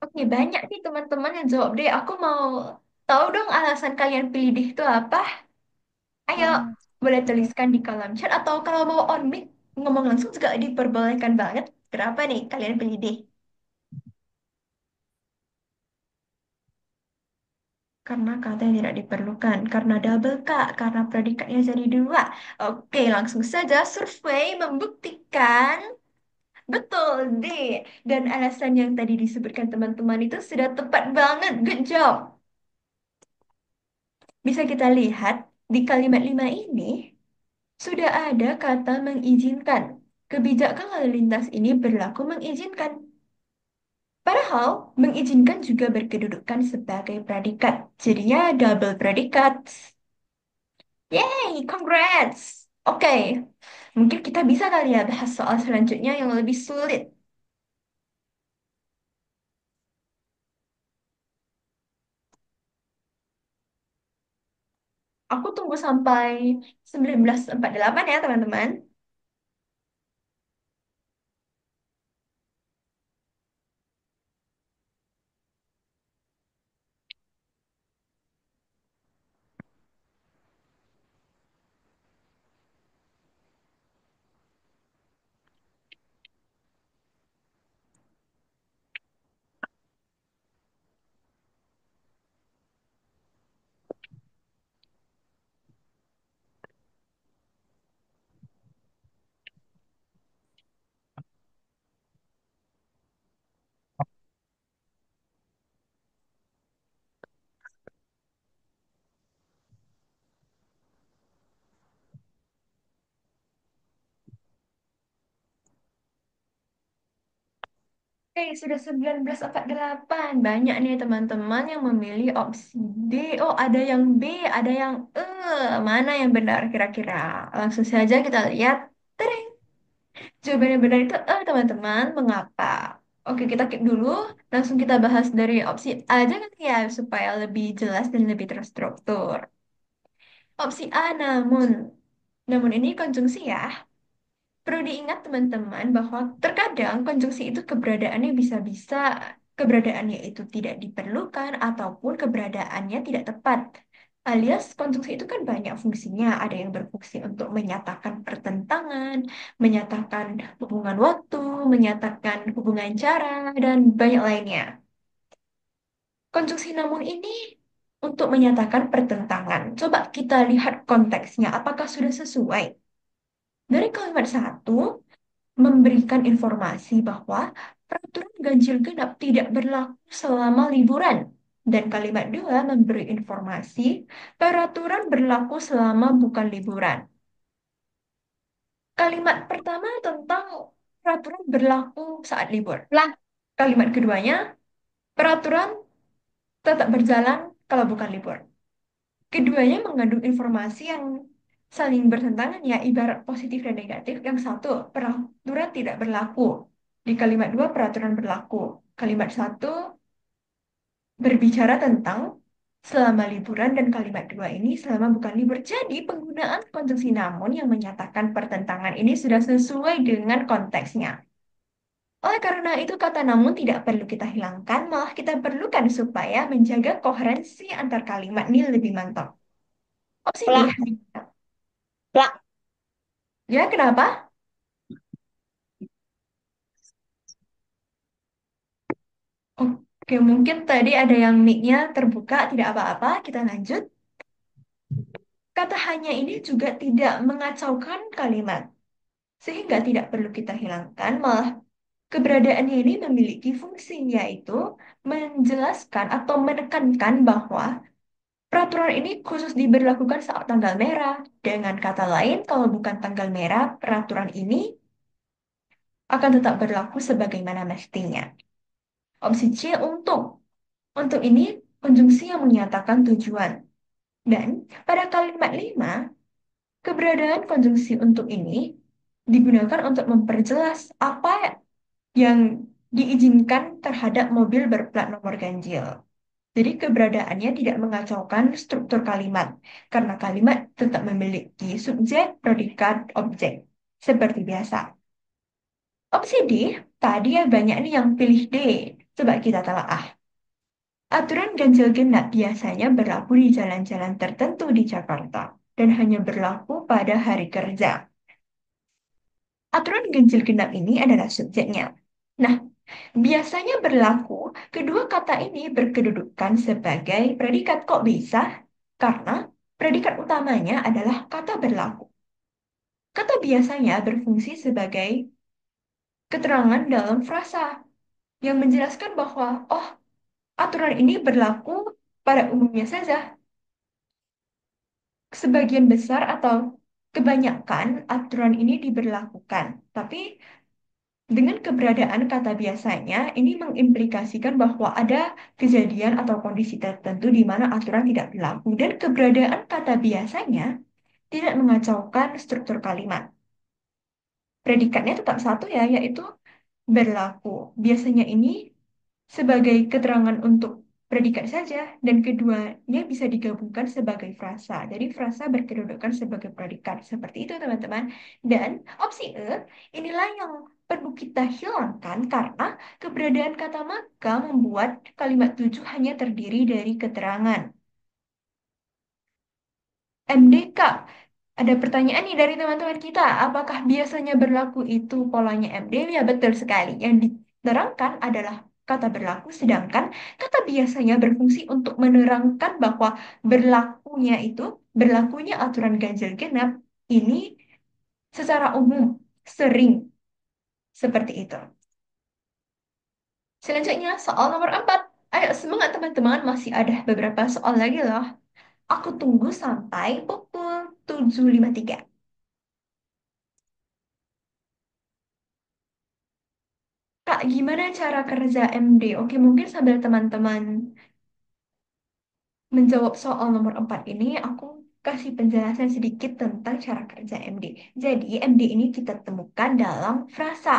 Oke, banyak nih teman-teman yang jawab deh. Aku mau tahu dong alasan kalian pilih deh itu apa. Ayo, boleh tuliskan di kolom chat atau kalau mau on mic ngomong langsung juga diperbolehkan banget. Kenapa nih kalian pilih deh? Karena kata yang tidak diperlukan, karena double K, karena predikatnya jadi dua. Oke, langsung saja survei membuktikan betul deh. Dan alasan yang tadi disebutkan teman-teman itu sudah tepat banget. Good job. Bisa kita lihat di kalimat lima ini sudah ada kata mengizinkan. Kebijakan lalu lintas ini berlaku mengizinkan. Padahal mengizinkan juga berkedudukan sebagai predikat. Jadinya double predikat. Yay, congrats. Oke, mungkin kita bisa kali ya bahas soal selanjutnya yang lebih sulit. Aku tunggu sampai 19.48 ya teman-teman. Oke, sudah 19:48. Banyak nih teman-teman yang memilih opsi D. Oh, ada yang B, ada yang E. Mana yang benar kira-kira? Langsung saja kita lihat. Tadang! Jawaban yang benar itu E, teman-teman. Mengapa? Oke, kita keep dulu. Langsung kita bahas dari opsi A aja kan ya, supaya lebih jelas dan lebih terstruktur. Opsi A, namun. Namun ini konjungsi ya. Perlu diingat teman-teman bahwa terkadang konjungsi itu keberadaannya itu tidak diperlukan ataupun keberadaannya tidak tepat. Alias konjungsi itu kan banyak fungsinya. Ada yang berfungsi untuk menyatakan pertentangan, menyatakan hubungan waktu, menyatakan hubungan cara, dan banyak lainnya. Konjungsi namun ini untuk menyatakan pertentangan. Coba kita lihat konteksnya, apakah sudah sesuai? Dari kalimat satu, memberikan informasi bahwa peraturan ganjil genap tidak berlaku selama liburan. Dan kalimat dua memberi informasi peraturan berlaku selama bukan liburan. Kalimat pertama tentang peraturan berlaku saat libur. Lah, Kalimat keduanya, peraturan tetap berjalan kalau bukan libur. Keduanya mengandung informasi yang saling bertentangan ya, ibarat positif dan negatif. Yang satu, peraturan tidak berlaku. Di kalimat dua, peraturan berlaku. Kalimat satu berbicara tentang selama liburan dan kalimat dua ini selama bukan libur. Jadi penggunaan konjungsi namun yang menyatakan pertentangan ini sudah sesuai dengan konteksnya. Oleh karena itu kata namun tidak perlu kita hilangkan, malah kita perlukan supaya menjaga koherensi antar kalimat ini lebih mantap. Opsi D. lah, lah. Ya, kenapa? Oke, mungkin tadi ada yang mic-nya terbuka, tidak apa-apa, kita lanjut. Kata hanya ini juga tidak mengacaukan kalimat, sehingga tidak perlu kita hilangkan, malah keberadaannya ini memiliki fungsi, yaitu menjelaskan atau menekankan bahwa peraturan ini khusus diberlakukan saat tanggal merah. Dengan kata lain, kalau bukan tanggal merah, peraturan ini akan tetap berlaku sebagaimana mestinya. Opsi C untuk ini konjungsi yang menyatakan tujuan. Dan pada kalimat 5 keberadaan konjungsi untuk ini digunakan untuk memperjelas apa yang diizinkan terhadap mobil berplat nomor ganjil. Jadi keberadaannya tidak mengacaukan struktur kalimat, karena kalimat tetap memiliki subjek, predikat, objek, seperti biasa. Opsi D, tadi ya banyak nih yang pilih D. Coba kita telaah. Aturan ganjil genap biasanya berlaku di jalan-jalan tertentu di Jakarta dan hanya berlaku pada hari kerja. Aturan ganjil genap ini adalah subjeknya. Nah, biasanya berlaku, kedua kata ini berkedudukan sebagai predikat. Kok bisa? Karena predikat utamanya adalah kata berlaku. Kata biasanya berfungsi sebagai keterangan dalam frasa yang menjelaskan bahwa, oh, aturan ini berlaku pada umumnya saja. Sebagian besar atau kebanyakan aturan ini diberlakukan, tapi dengan keberadaan kata biasanya, ini mengimplikasikan bahwa ada kejadian atau kondisi tertentu di mana aturan tidak berlaku, dan keberadaan kata biasanya tidak mengacaukan struktur kalimat. Predikatnya tetap satu ya, yaitu berlaku. Biasanya ini sebagai keterangan untuk predikat saja, dan keduanya bisa digabungkan sebagai frasa. Jadi frasa berkedudukan sebagai predikat. Seperti itu, teman-teman. Dan opsi E, inilah yang perlu kita hilangkan karena keberadaan kata maka membuat kalimat tujuh hanya terdiri dari keterangan. MDK. Ada pertanyaan nih dari teman-teman kita. Apakah biasanya berlaku itu polanya MD? Ya, betul sekali. Yang diterangkan adalah kata berlaku, sedangkan kata biasanya berfungsi untuk menerangkan bahwa berlakunya aturan ganjil genap ini secara umum, sering, seperti itu. Selanjutnya, soal nomor 4. Ayo semangat teman-teman, masih ada beberapa soal lagi loh. Aku tunggu sampai pukul 7.53. Kak gimana cara kerja MD? Oke, mungkin sambil teman-teman menjawab soal nomor 4 ini, aku kasih penjelasan sedikit tentang cara kerja MD. Jadi, MD ini kita temukan dalam frasa.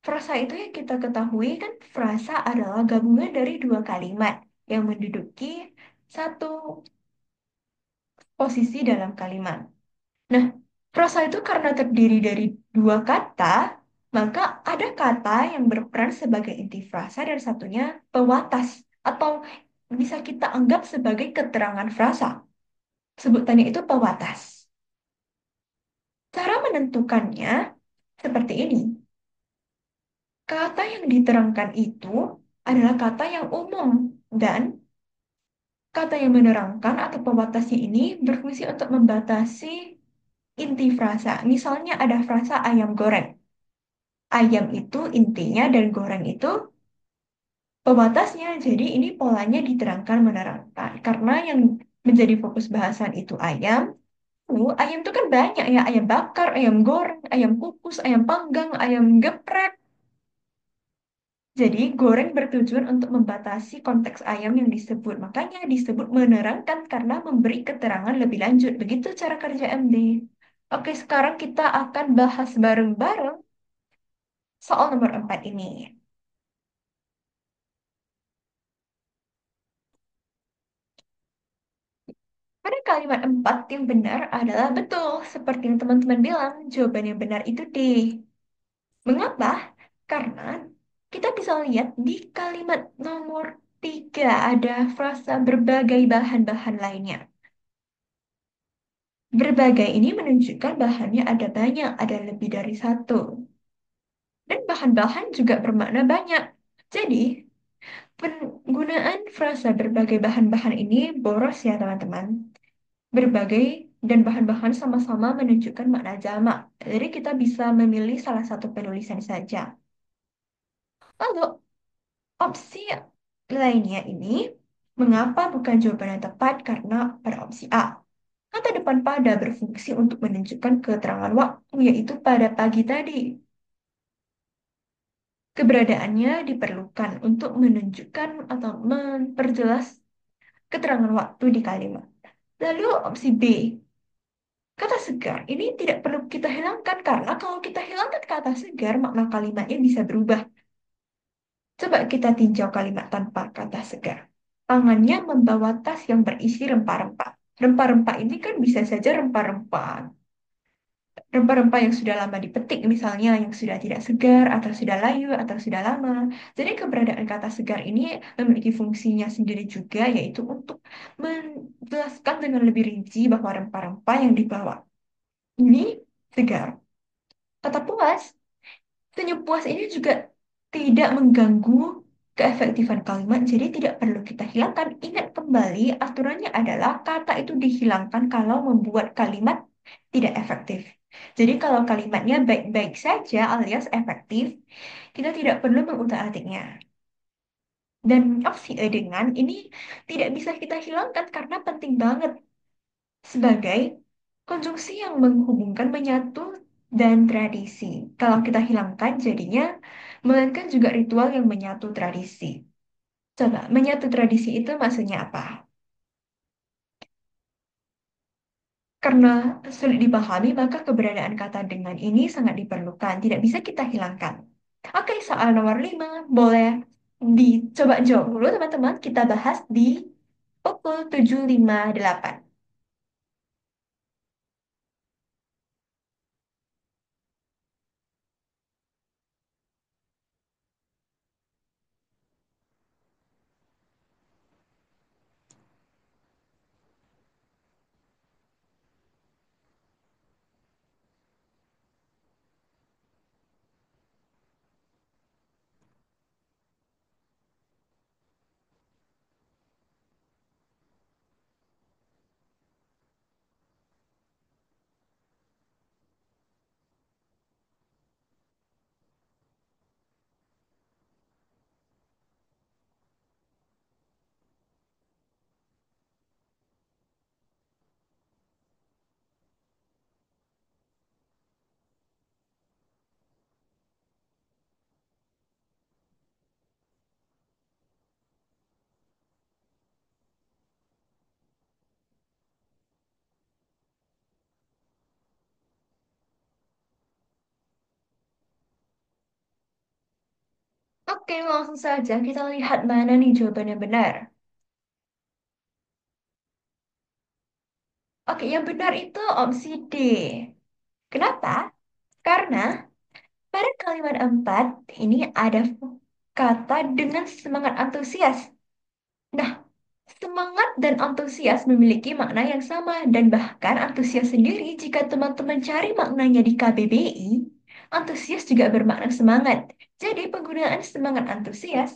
Frasa itu yang kita ketahui kan, frasa adalah gabungan dari dua kalimat yang menduduki satu posisi dalam kalimat. Nah, frasa itu karena terdiri dari dua kata, maka ada kata yang berperan sebagai inti frasa dan satunya pewatas atau bisa kita anggap sebagai keterangan frasa. Sebutannya itu pewatas. Cara menentukannya seperti ini. Kata yang diterangkan itu adalah kata yang umum dan kata yang menerangkan atau pewatasnya ini berfungsi untuk membatasi inti frasa. Misalnya ada frasa ayam goreng. Ayam itu intinya dan goreng itu pewatasnya. Jadi ini polanya diterangkan menerangkan. Karena yang menjadi fokus bahasan itu ayam. Ayam itu kan banyak ya. Ayam bakar, ayam goreng, ayam kukus, ayam panggang, ayam geprek. Jadi goreng bertujuan untuk membatasi konteks ayam yang disebut. Makanya disebut menerangkan karena memberi keterangan lebih lanjut. Begitu cara kerja MD. Oke, sekarang kita akan bahas bareng-bareng soal nomor 4 ini. Pada kalimat 4 yang benar adalah betul. Seperti yang teman-teman bilang, jawaban yang benar itu D. Mengapa? Karena kita bisa lihat di kalimat nomor 3 ada frasa berbagai bahan-bahan lainnya. Berbagai ini menunjukkan bahannya ada banyak, ada lebih dari satu. Dan bahan-bahan juga bermakna banyak. Jadi, penggunaan frasa berbagai bahan-bahan ini boros ya teman-teman. Berbagai dan bahan-bahan sama-sama menunjukkan makna jamak. Jadi kita bisa memilih salah satu penulisan saja. Lalu opsi lainnya ini, mengapa bukan jawaban yang tepat? Karena pada opsi A, kata depan pada berfungsi untuk menunjukkan keterangan waktu, yaitu pada pagi tadi. Keberadaannya diperlukan untuk menunjukkan atau memperjelas keterangan waktu di kalimat. Lalu opsi B, kata segar ini tidak perlu kita hilangkan karena kalau kita hilangkan kata segar, makna kalimatnya bisa berubah. Coba kita tinjau kalimat tanpa kata segar. Tangannya membawa tas yang berisi rempah-rempah. Rempah-rempah ini kan bisa saja rempah-rempah. Rempah-rempah yang sudah lama dipetik, misalnya yang sudah tidak segar, atau sudah layu, atau sudah lama. Jadi keberadaan kata segar ini memiliki fungsinya sendiri juga, yaitu untuk menjelaskan dengan lebih rinci bahwa rempah-rempah yang dibawa ini segar. Kata puas, senyum puas ini juga tidak mengganggu keefektifan kalimat, jadi tidak perlu kita hilangkan. Ingat kembali, aturannya adalah kata itu dihilangkan kalau membuat kalimat tidak efektif. Jadi kalau kalimatnya baik-baik saja alias efektif, kita tidak perlu mengutak-atiknya. Dan opsi E dengan ini tidak bisa kita hilangkan karena penting banget sebagai konjungsi yang menghubungkan menyatu dan tradisi. Kalau kita hilangkan jadinya melainkan juga ritual yang menyatu tradisi. Coba, menyatu tradisi itu maksudnya apa? Karena sulit dipahami, maka keberadaan kata dengan ini sangat diperlukan. Tidak bisa kita hilangkan. Oke, soal nomor 5. Boleh dicoba jawab dulu, teman-teman. Kita bahas di pukul 7.58. Oke, langsung saja kita lihat mana nih jawaban yang benar. Oke, yang benar itu opsi D. Kenapa? Karena pada kalimat 4 ini ada kata dengan semangat antusias. Nah, semangat dan antusias memiliki makna yang sama dan bahkan antusias sendiri jika teman-teman cari maknanya di KBBI, antusias juga bermakna semangat. Jadi penggunaan semangat antusias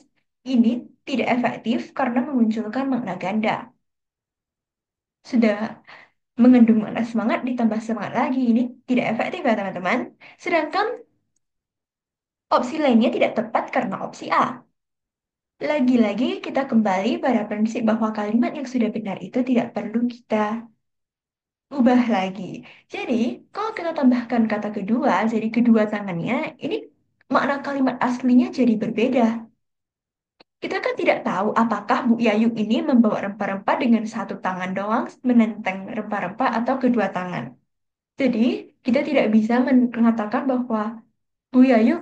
ini tidak efektif karena memunculkan makna ganda. Sudah mengandung makna semangat ditambah semangat lagi ini tidak efektif ya teman-teman. Sedangkan opsi lainnya tidak tepat karena opsi A. Lagi-lagi kita kembali pada prinsip bahwa kalimat yang sudah benar itu tidak perlu kita ubah lagi. Jadi, kalau kita tambahkan kata kedua, jadi kedua tangannya, ini makna kalimat aslinya jadi berbeda. Kita kan tidak tahu apakah Bu Yayu ini membawa rempah-rempah dengan satu tangan doang menenteng rempah-rempah atau kedua tangan. Jadi, kita tidak bisa mengatakan bahwa Bu Yayu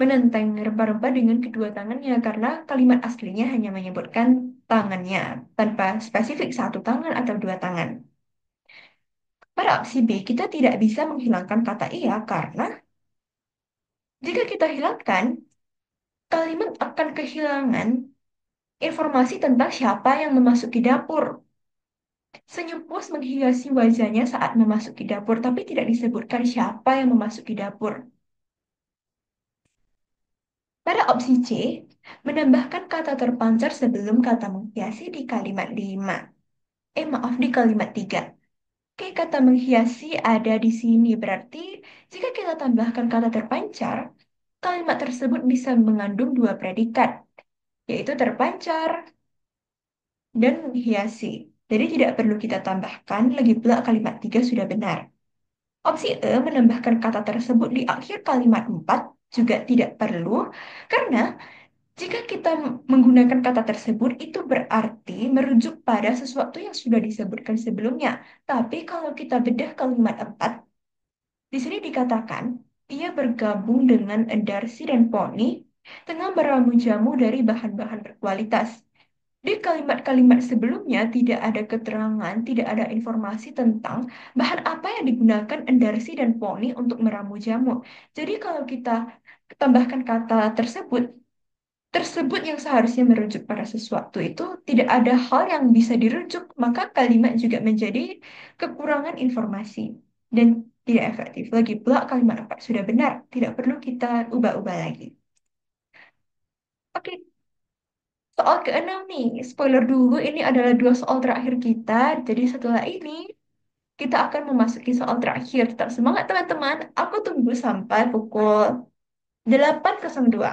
menenteng rempah-rempah dengan kedua tangannya karena kalimat aslinya hanya menyebutkan tangannya tanpa spesifik satu tangan atau dua tangan. Pada opsi B, kita tidak bisa menghilangkan kata iya karena jika kita hilangkan, kalimat akan kehilangan informasi tentang siapa yang memasuki dapur. Senyum pus menghiasi wajahnya saat memasuki dapur, tapi tidak disebutkan siapa yang memasuki dapur. Pada opsi C, menambahkan kata terpancar sebelum kata menghiasi di kalimat 5. Maaf, di kalimat 3. Oke, kata menghiasi ada di sini. Berarti, jika kita tambahkan kata terpancar, kalimat tersebut bisa mengandung dua predikat, yaitu terpancar dan menghiasi. Jadi tidak perlu kita tambahkan, lagi pula kalimat 3 sudah benar. Opsi E menambahkan kata tersebut di akhir kalimat 4 juga tidak perlu, karena jika kita menggunakan kata tersebut, itu berarti merujuk pada sesuatu yang sudah disebutkan sebelumnya. Tapi kalau kita bedah kalimat 4, di sini dikatakan, ia bergabung dengan Endarsi dan Poni tengah meramu jamu dari bahan-bahan berkualitas. Di kalimat-kalimat sebelumnya tidak ada keterangan, tidak ada informasi tentang bahan apa yang digunakan Endarsi dan Poni untuk meramu jamu. Jadi kalau kita tambahkan kata tersebut yang seharusnya merujuk pada sesuatu itu tidak ada hal yang bisa dirujuk, maka kalimat juga menjadi kekurangan informasi dan tidak efektif. Lagi pula kalimat apa sudah benar, tidak perlu kita ubah-ubah lagi. Oke, soal keenam nih, spoiler dulu, ini adalah dua soal terakhir kita. Jadi setelah ini kita akan memasuki soal terakhir. Tetap semangat teman-teman. Aku tunggu sampai pukul 8.02.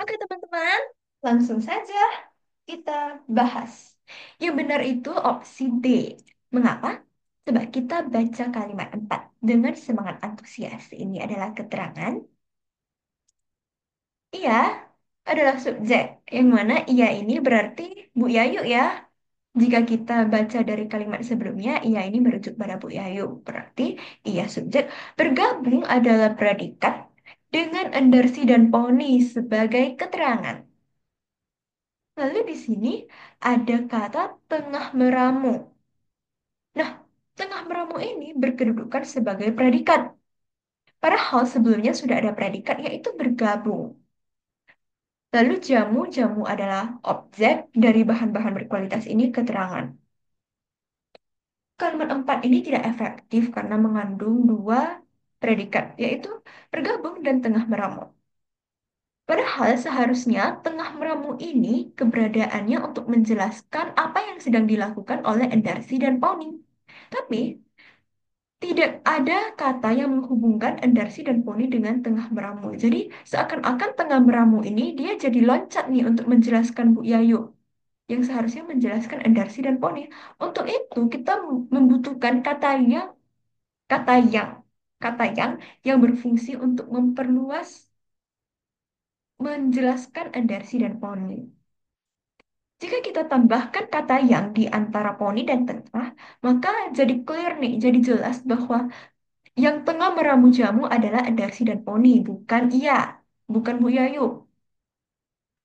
Oke teman-teman, langsung saja kita bahas. Yang benar itu opsi D. Mengapa? Coba kita baca kalimat 4 dengan semangat antusias. Ini adalah keterangan. Ia adalah subjek. Yang mana ia ini berarti Bu Yayu ya. Jika kita baca dari kalimat sebelumnya, ia ini merujuk pada Bu Yayu. Berarti ia subjek. Bergabung adalah predikat dengan Endarsi dan Poni sebagai keterangan. Lalu di sini ada kata tengah meramu. Nah, tengah meramu ini berkedudukan sebagai predikat. Padahal sebelumnya sudah ada predikat yaitu bergabung. Lalu jamu adalah objek dari bahan-bahan berkualitas ini keterangan. Kalimat 4 ini tidak efektif karena mengandung dua predikat, yaitu bergabung dan tengah meramu. Padahal seharusnya tengah meramu ini keberadaannya untuk menjelaskan apa yang sedang dilakukan oleh Endarsi dan Pony. Tapi tidak ada kata yang menghubungkan Endarsi dan Poni dengan tengah meramu. Jadi seakan-akan tengah meramu ini dia jadi loncat nih untuk menjelaskan Bu Yayu yang seharusnya menjelaskan Endarsi dan Poni. Untuk itu kita membutuhkan kata yang, kata yang berfungsi untuk memperluas, menjelaskan Endarsi dan Poni. Jika kita tambahkan kata yang di antara poni dan tengah, maka jadi clear nih, jadi jelas bahwa yang tengah meramu jamu adalah Endarsi dan Poni, bukan iya, bukan Bu Yayu.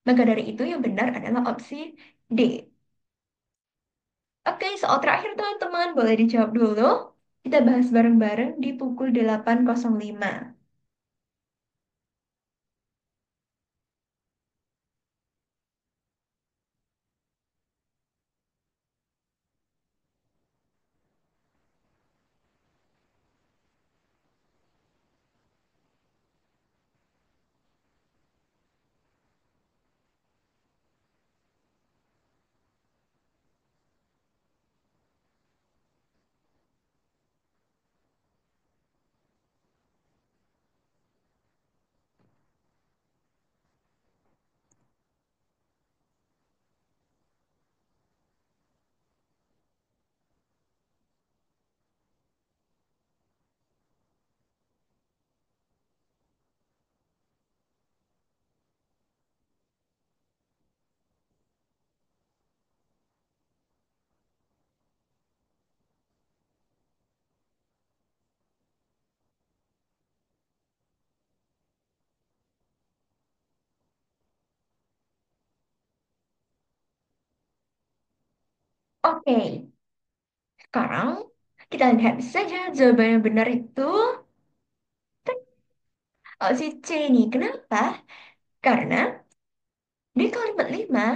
Maka dari itu yang benar adalah opsi D. Oke, soal terakhir teman-teman, boleh dijawab dulu. Kita bahas bareng-bareng di pukul 8.05. Oke, sekarang kita lihat saja jawaban yang benar itu opsi C nih. Kenapa? Karena di kalimat 5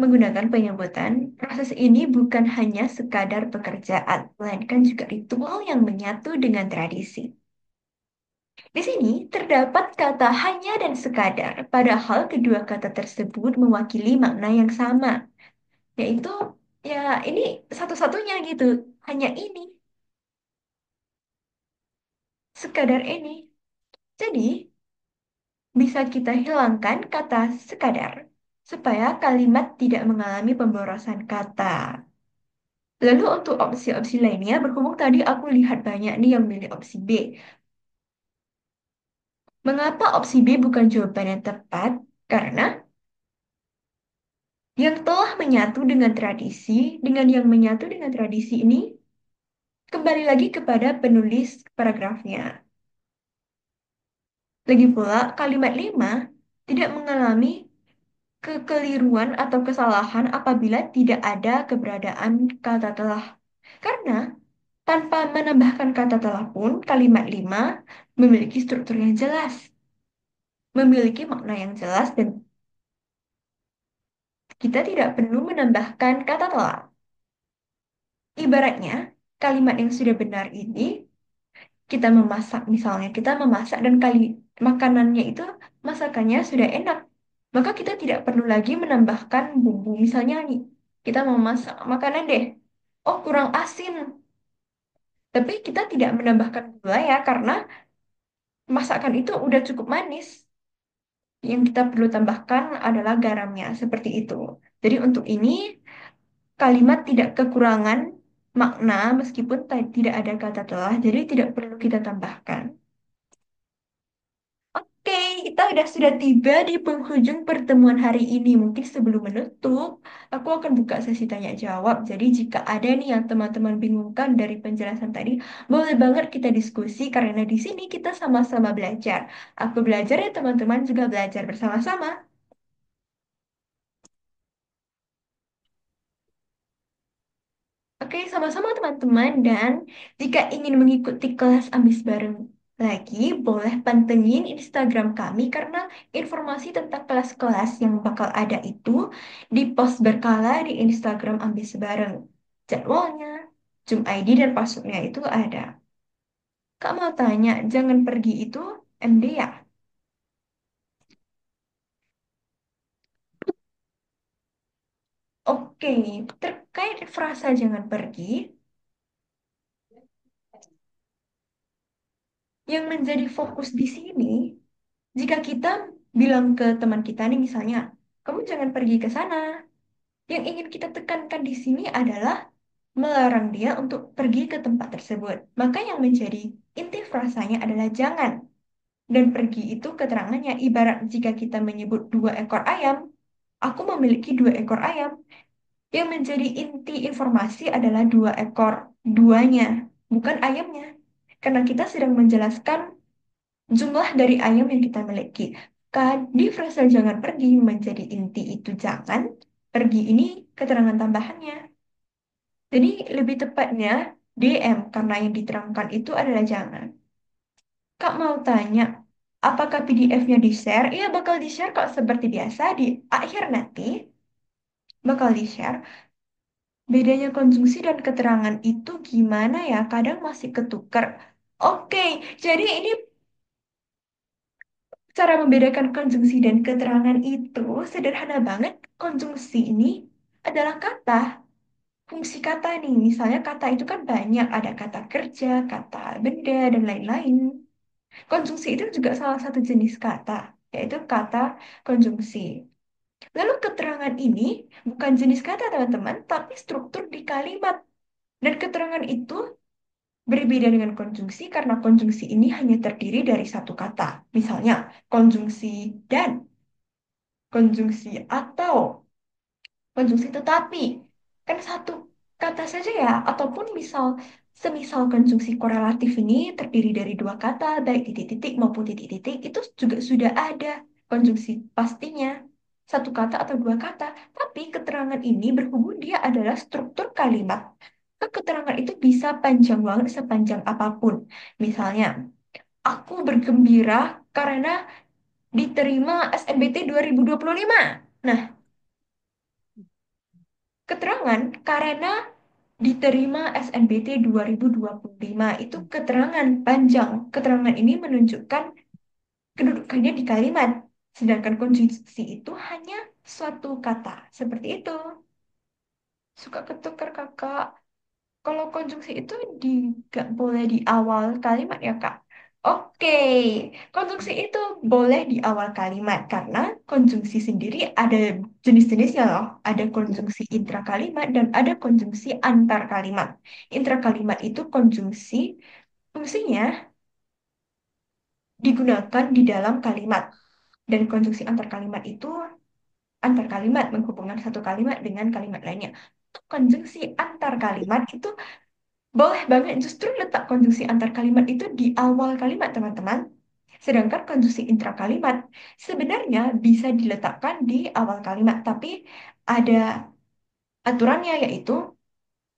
menggunakan penyebutan, proses ini bukan hanya sekadar pekerjaan, melainkan juga ritual yang menyatu dengan tradisi. Di sini terdapat kata hanya dan sekadar, padahal kedua kata tersebut mewakili makna yang sama, yaitu ya ini satu-satunya gitu, hanya ini, sekadar ini. Jadi bisa kita hilangkan kata sekadar supaya kalimat tidak mengalami pemborosan kata. Lalu untuk opsi-opsi lainnya, berhubung tadi aku lihat banyak nih yang milih opsi B. Mengapa opsi B bukan jawaban yang tepat? Karena yang telah menyatu dengan tradisi, dengan yang menyatu dengan tradisi ini, kembali lagi kepada penulis paragrafnya. Lagi pula, kalimat 5 tidak mengalami kekeliruan atau kesalahan apabila tidak ada keberadaan kata telah. Karena tanpa menambahkan kata telah pun, kalimat 5 memiliki struktur yang jelas, memiliki makna yang jelas, dan kita tidak perlu menambahkan kata telah. Ibaratnya, kalimat yang sudah benar ini, kita memasak misalnya, kita memasak dan makanannya itu masakannya sudah enak. Maka kita tidak perlu lagi menambahkan bumbu. Misalnya nih, kita memasak makanan deh. Oh, kurang asin. Tapi kita tidak menambahkan gula ya, karena masakan itu udah cukup manis. Yang kita perlu tambahkan adalah garamnya, seperti itu. Jadi untuk ini, kalimat tidak kekurangan makna meskipun tidak ada kata telah, jadi tidak perlu kita tambahkan. Oke, kita sudah tiba di penghujung pertemuan hari ini. Mungkin sebelum menutup, aku akan buka sesi tanya jawab. Jadi jika ada nih yang teman-teman bingungkan dari penjelasan tadi, boleh banget kita diskusi karena di sini kita sama-sama belajar. Aku belajar ya teman-teman juga belajar bersama-sama. Oke, sama-sama teman-teman. Dan jika ingin mengikuti kelas ambis bareng lagi, boleh pantengin Instagram kami karena informasi tentang kelas-kelas yang bakal ada itu di-post berkala di Instagram ambis bareng. Jadwalnya, Zoom ID dan passwordnya itu ada. Kak mau tanya, jangan pergi itu MD ya? Oke, terkait frasa jangan pergi, Yang menjadi fokus di sini, jika kita bilang ke teman kita nih misalnya, kamu jangan pergi ke sana. Yang ingin kita tekankan di sini adalah melarang dia untuk pergi ke tempat tersebut. Maka yang menjadi inti frasanya adalah jangan. Dan pergi itu keterangannya ibarat jika kita menyebut dua ekor ayam, aku memiliki dua ekor ayam. Yang menjadi inti informasi adalah dua ekor, duanya, bukan ayamnya. Karena kita sedang menjelaskan jumlah dari ayam yang kita miliki. Di frasa jangan pergi menjadi inti itu jangan, pergi ini keterangan tambahannya. Jadi lebih tepatnya DM karena yang diterangkan itu adalah jangan. Kak mau tanya, apakah PDF-nya di-share? Iya bakal di-share kok seperti biasa di akhir nanti bakal di-share. Bedanya konjungsi dan keterangan itu gimana ya? Kadang masih ketukar. Oke, jadi ini cara membedakan konjungsi dan keterangan itu sederhana banget. Konjungsi ini adalah kata, fungsi kata nih. Misalnya kata itu kan banyak, ada kata kerja, kata benda, dan lain-lain. Konjungsi itu juga salah satu jenis kata, yaitu kata konjungsi. Lalu keterangan ini bukan jenis kata teman-teman, tapi struktur di kalimat. Dan keterangan itu berbeda dengan konjungsi karena konjungsi ini hanya terdiri dari satu kata. Misalnya, konjungsi dan, konjungsi atau, konjungsi tetapi. Kan satu kata saja ya, ataupun semisal konjungsi korelatif ini terdiri dari dua kata, baik titik-titik maupun titik-titik, itu juga sudah ada konjungsi pastinya. Satu kata atau dua kata. Tapi keterangan ini berhubung dia adalah struktur kalimat. Keterangan itu bisa panjang banget sepanjang apapun. Misalnya, aku bergembira karena diterima SNBT 2025. Nah, keterangan karena diterima SNBT 2025 itu keterangan panjang. Keterangan ini menunjukkan kedudukannya di kalimat. Sedangkan konjungsi itu hanya suatu kata. Seperti itu. Suka ketukar kakak. Kalau konjungsi itu gak boleh di awal kalimat ya Kak. Oke, konjungsi itu boleh di awal kalimat karena konjungsi sendiri ada jenis-jenisnya loh. Ada konjungsi intrakalimat dan ada konjungsi antar kalimat. Intrakalimat itu konjungsi fungsinya digunakan di dalam kalimat dan konjungsi antar kalimat itu antar kalimat menghubungkan satu kalimat dengan kalimat lainnya. Konjungsi antar kalimat itu boleh banget justru letak konjungsi antar kalimat itu di awal kalimat, teman-teman. Sedangkan konjungsi intrakalimat sebenarnya bisa diletakkan di awal kalimat, tapi ada aturannya yaitu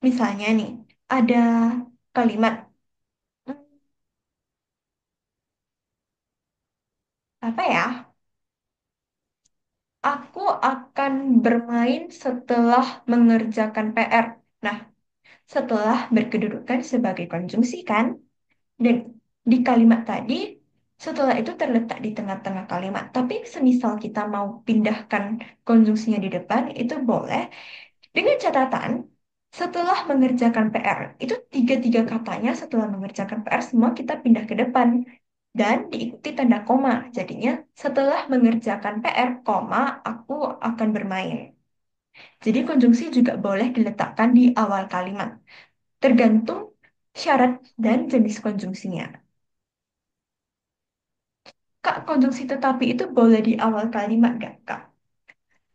misalnya nih, ada kalimat "Hmm, apa ya? Aku akan bermain setelah mengerjakan PR. Nah, setelah berkedudukan sebagai konjungsi kan? Dan di kalimat tadi, setelah itu terletak di tengah-tengah kalimat. Tapi semisal kita mau pindahkan konjungsinya di depan, itu boleh. Dengan catatan, setelah mengerjakan PR, itu tiga-tiga katanya setelah mengerjakan PR, semua kita pindah ke depan. Dan diikuti tanda koma. Jadinya, setelah mengerjakan PR, koma, aku akan bermain. Jadi konjungsi juga boleh diletakkan di awal kalimat. Tergantung syarat dan jenis konjungsinya. Kak, konjungsi tetapi itu boleh di awal kalimat gak, Kak?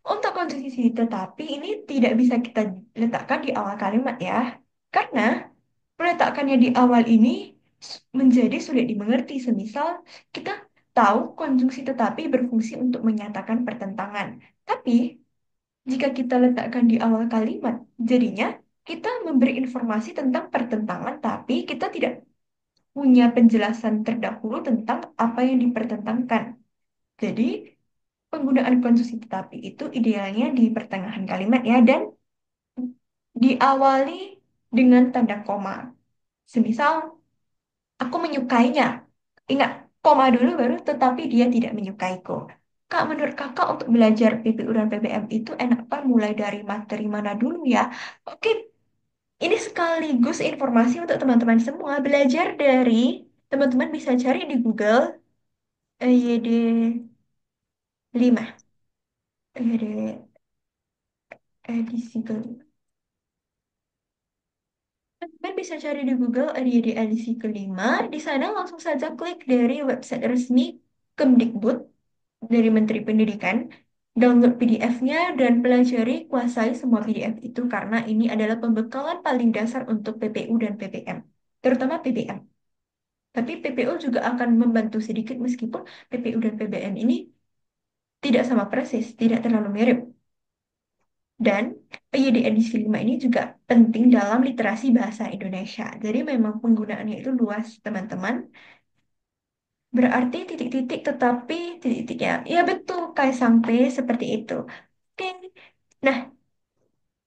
Untuk konjungsi tetapi ini tidak bisa kita letakkan di awal kalimat ya. Karena meletakkannya di awal ini menjadi sulit dimengerti. Semisal kita tahu konjungsi tetapi berfungsi untuk menyatakan pertentangan. Tapi jika kita letakkan di awal kalimat, jadinya kita memberi informasi tentang pertentangan, tapi kita tidak punya penjelasan terdahulu tentang apa yang dipertentangkan. Jadi, penggunaan konstruksi tetapi itu idealnya di pertengahan kalimat ya dan diawali dengan tanda koma. Semisal, aku menyukainya. Ingat, koma dulu baru tetapi dia tidak menyukaiku. Kak, menurut kakak untuk belajar PPU dan PBM itu enaknya mulai dari materi mana dulu ya? Oke, ini sekaligus informasi untuk teman-teman semua. Belajar dari Teman-teman bisa cari di Google EYD 5. EYD edisi kelima. Teman bisa cari di Google EYD edisi kelima. Di sana langsung saja klik dari website resmi Kemdikbud dari Menteri Pendidikan. Download PDF-nya dan pelajari, kuasai semua PDF itu karena ini adalah pembekalan paling dasar untuk PPU dan PPM. Terutama PPM. Tapi PPU juga akan membantu sedikit meskipun PPU dan PBM ini tidak sama persis, tidak terlalu mirip. Dan PYD edisi 5 ini juga penting dalam literasi bahasa Indonesia. Jadi memang penggunaannya itu luas, teman-teman. Berarti titik-titik tetapi titik-titiknya. Ya betul, kayak sampai seperti itu. Oke. Nah,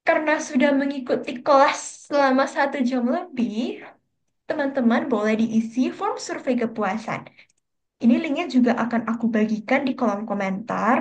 karena sudah mengikuti kelas selama 1 jam lebih, teman-teman boleh diisi form survei kepuasan. Ini linknya juga akan aku bagikan di kolom komentar.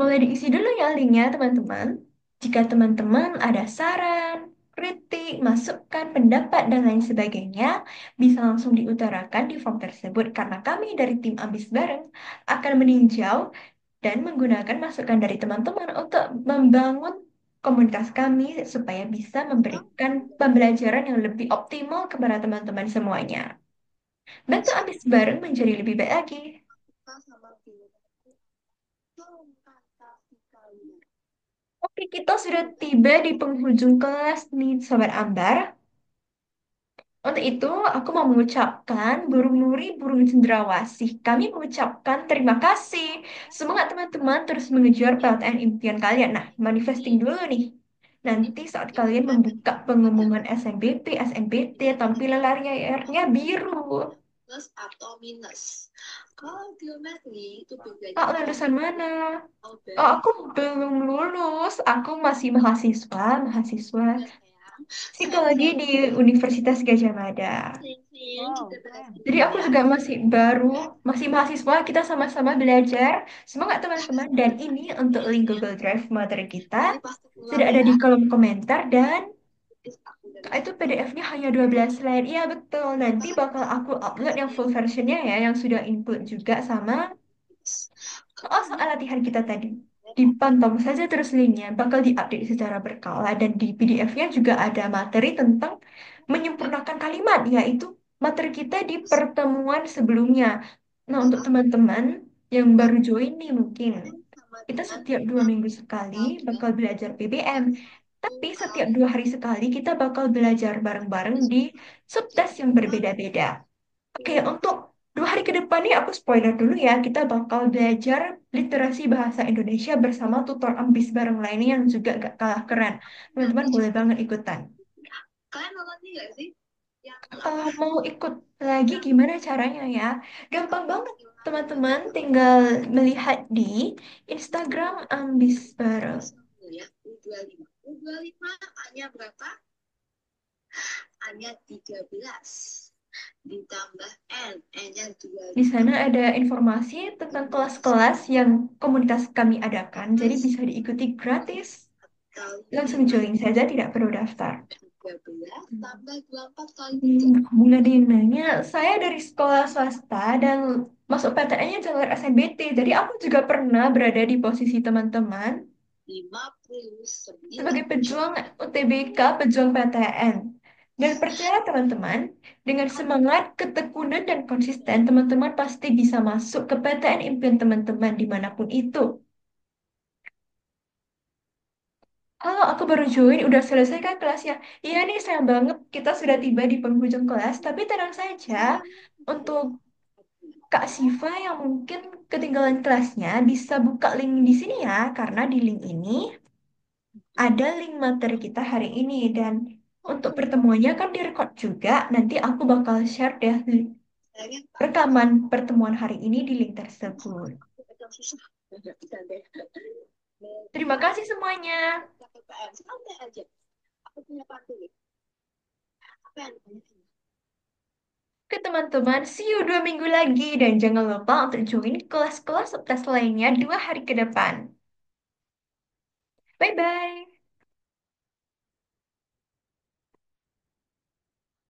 Boleh diisi dulu ya linknya, teman-teman. Jika teman-teman ada saran, kritik, masukan, pendapat, dan lain sebagainya, bisa langsung diutarakan di form tersebut karena kami dari tim Ambis Bareng akan meninjau dan menggunakan masukan dari teman-teman untuk membangun komunitas kami supaya bisa memberikan pembelajaran yang lebih optimal kepada teman-teman semuanya. Bantu Ambis Bareng menjadi lebih baik lagi. Oke, kita sudah tiba di penghujung kelas nih, Sobat Ambar. Untuk itu, aku mau mengucapkan burung nuri, burung cendrawasih. Kami mengucapkan terima kasih. Semangat teman-teman terus mengejar PLTN impian kalian. Nah, manifesting dulu nih. Nanti saat kalian membuka pengumuman SNBP, SNBT, tampilan layarnya biru. Ah, lulusan mana? Oh, aku belum lulus. Aku masih mahasiswa, mahasiswa psikologi di Universitas Gajah Mada. Wow, keren. Jadi aku juga masih baru, masih mahasiswa, kita sama-sama belajar. Semangat teman-teman. Dan ini untuk link Google Drive materi kita sudah ada di kolom komentar dan itu PDF-nya hanya 12 slide. Iya betul. Nanti bakal aku upload yang full versionnya ya, yang sudah include juga sama soal latihan kita tadi. Dipantau saja terus linknya, bakal diupdate secara berkala dan di PDF-nya juga ada materi tentang menyempurnakan kalimat, yaitu materi kita di pertemuan sebelumnya. Nah, untuk teman-teman yang baru join nih mungkin, kita setiap 2 minggu sekali bakal belajar PBM. Tapi setiap 2 hari sekali kita bakal belajar bareng-bareng di subtes yang berbeda-beda. Oke, untuk 2 hari ke depan nih aku spoiler dulu ya. Kita bakal belajar literasi bahasa Indonesia bersama tutor ambis bareng lainnya yang juga gak kalah keren. Teman-teman boleh banget ikutan. Kalau mau ikut lagi gimana caranya ya? Gampang banget, teman-teman. Tinggal melihat di Instagram ambis bareng. Di sana ada informasi tentang kelas-kelas yang komunitas kami adakan, jadi bisa diikuti gratis. Langsung join saja, tidak perlu daftar. Bunga Dinanya, saya dari sekolah swasta dan masuk PTN-nya jalur SNBT, jadi aku juga pernah berada di posisi teman-teman sebagai pejuang UTBK, pejuang PTN. Dan percaya teman-teman, dengan semangat, ketekunan, dan konsisten, teman-teman pasti bisa masuk ke PTN impian teman-teman dimanapun itu. Halo, aku baru join, udah selesai kan kelasnya? Iya nih, sayang banget kita sudah tiba di penghujung kelas, tapi tenang saja, untuk Kak Siva yang mungkin ketinggalan kelasnya, bisa buka link di sini ya, karena di link ini ada link materi kita hari ini dan untuk pertemuannya kan direkod juga. Nanti aku bakal share deh rekaman pertemuan hari ini di link tersebut. Terima kasih semuanya. Oke teman-teman, see you 2 minggu lagi. Dan jangan lupa untuk join kelas-kelas tes lainnya 2 hari ke depan. Bye-bye.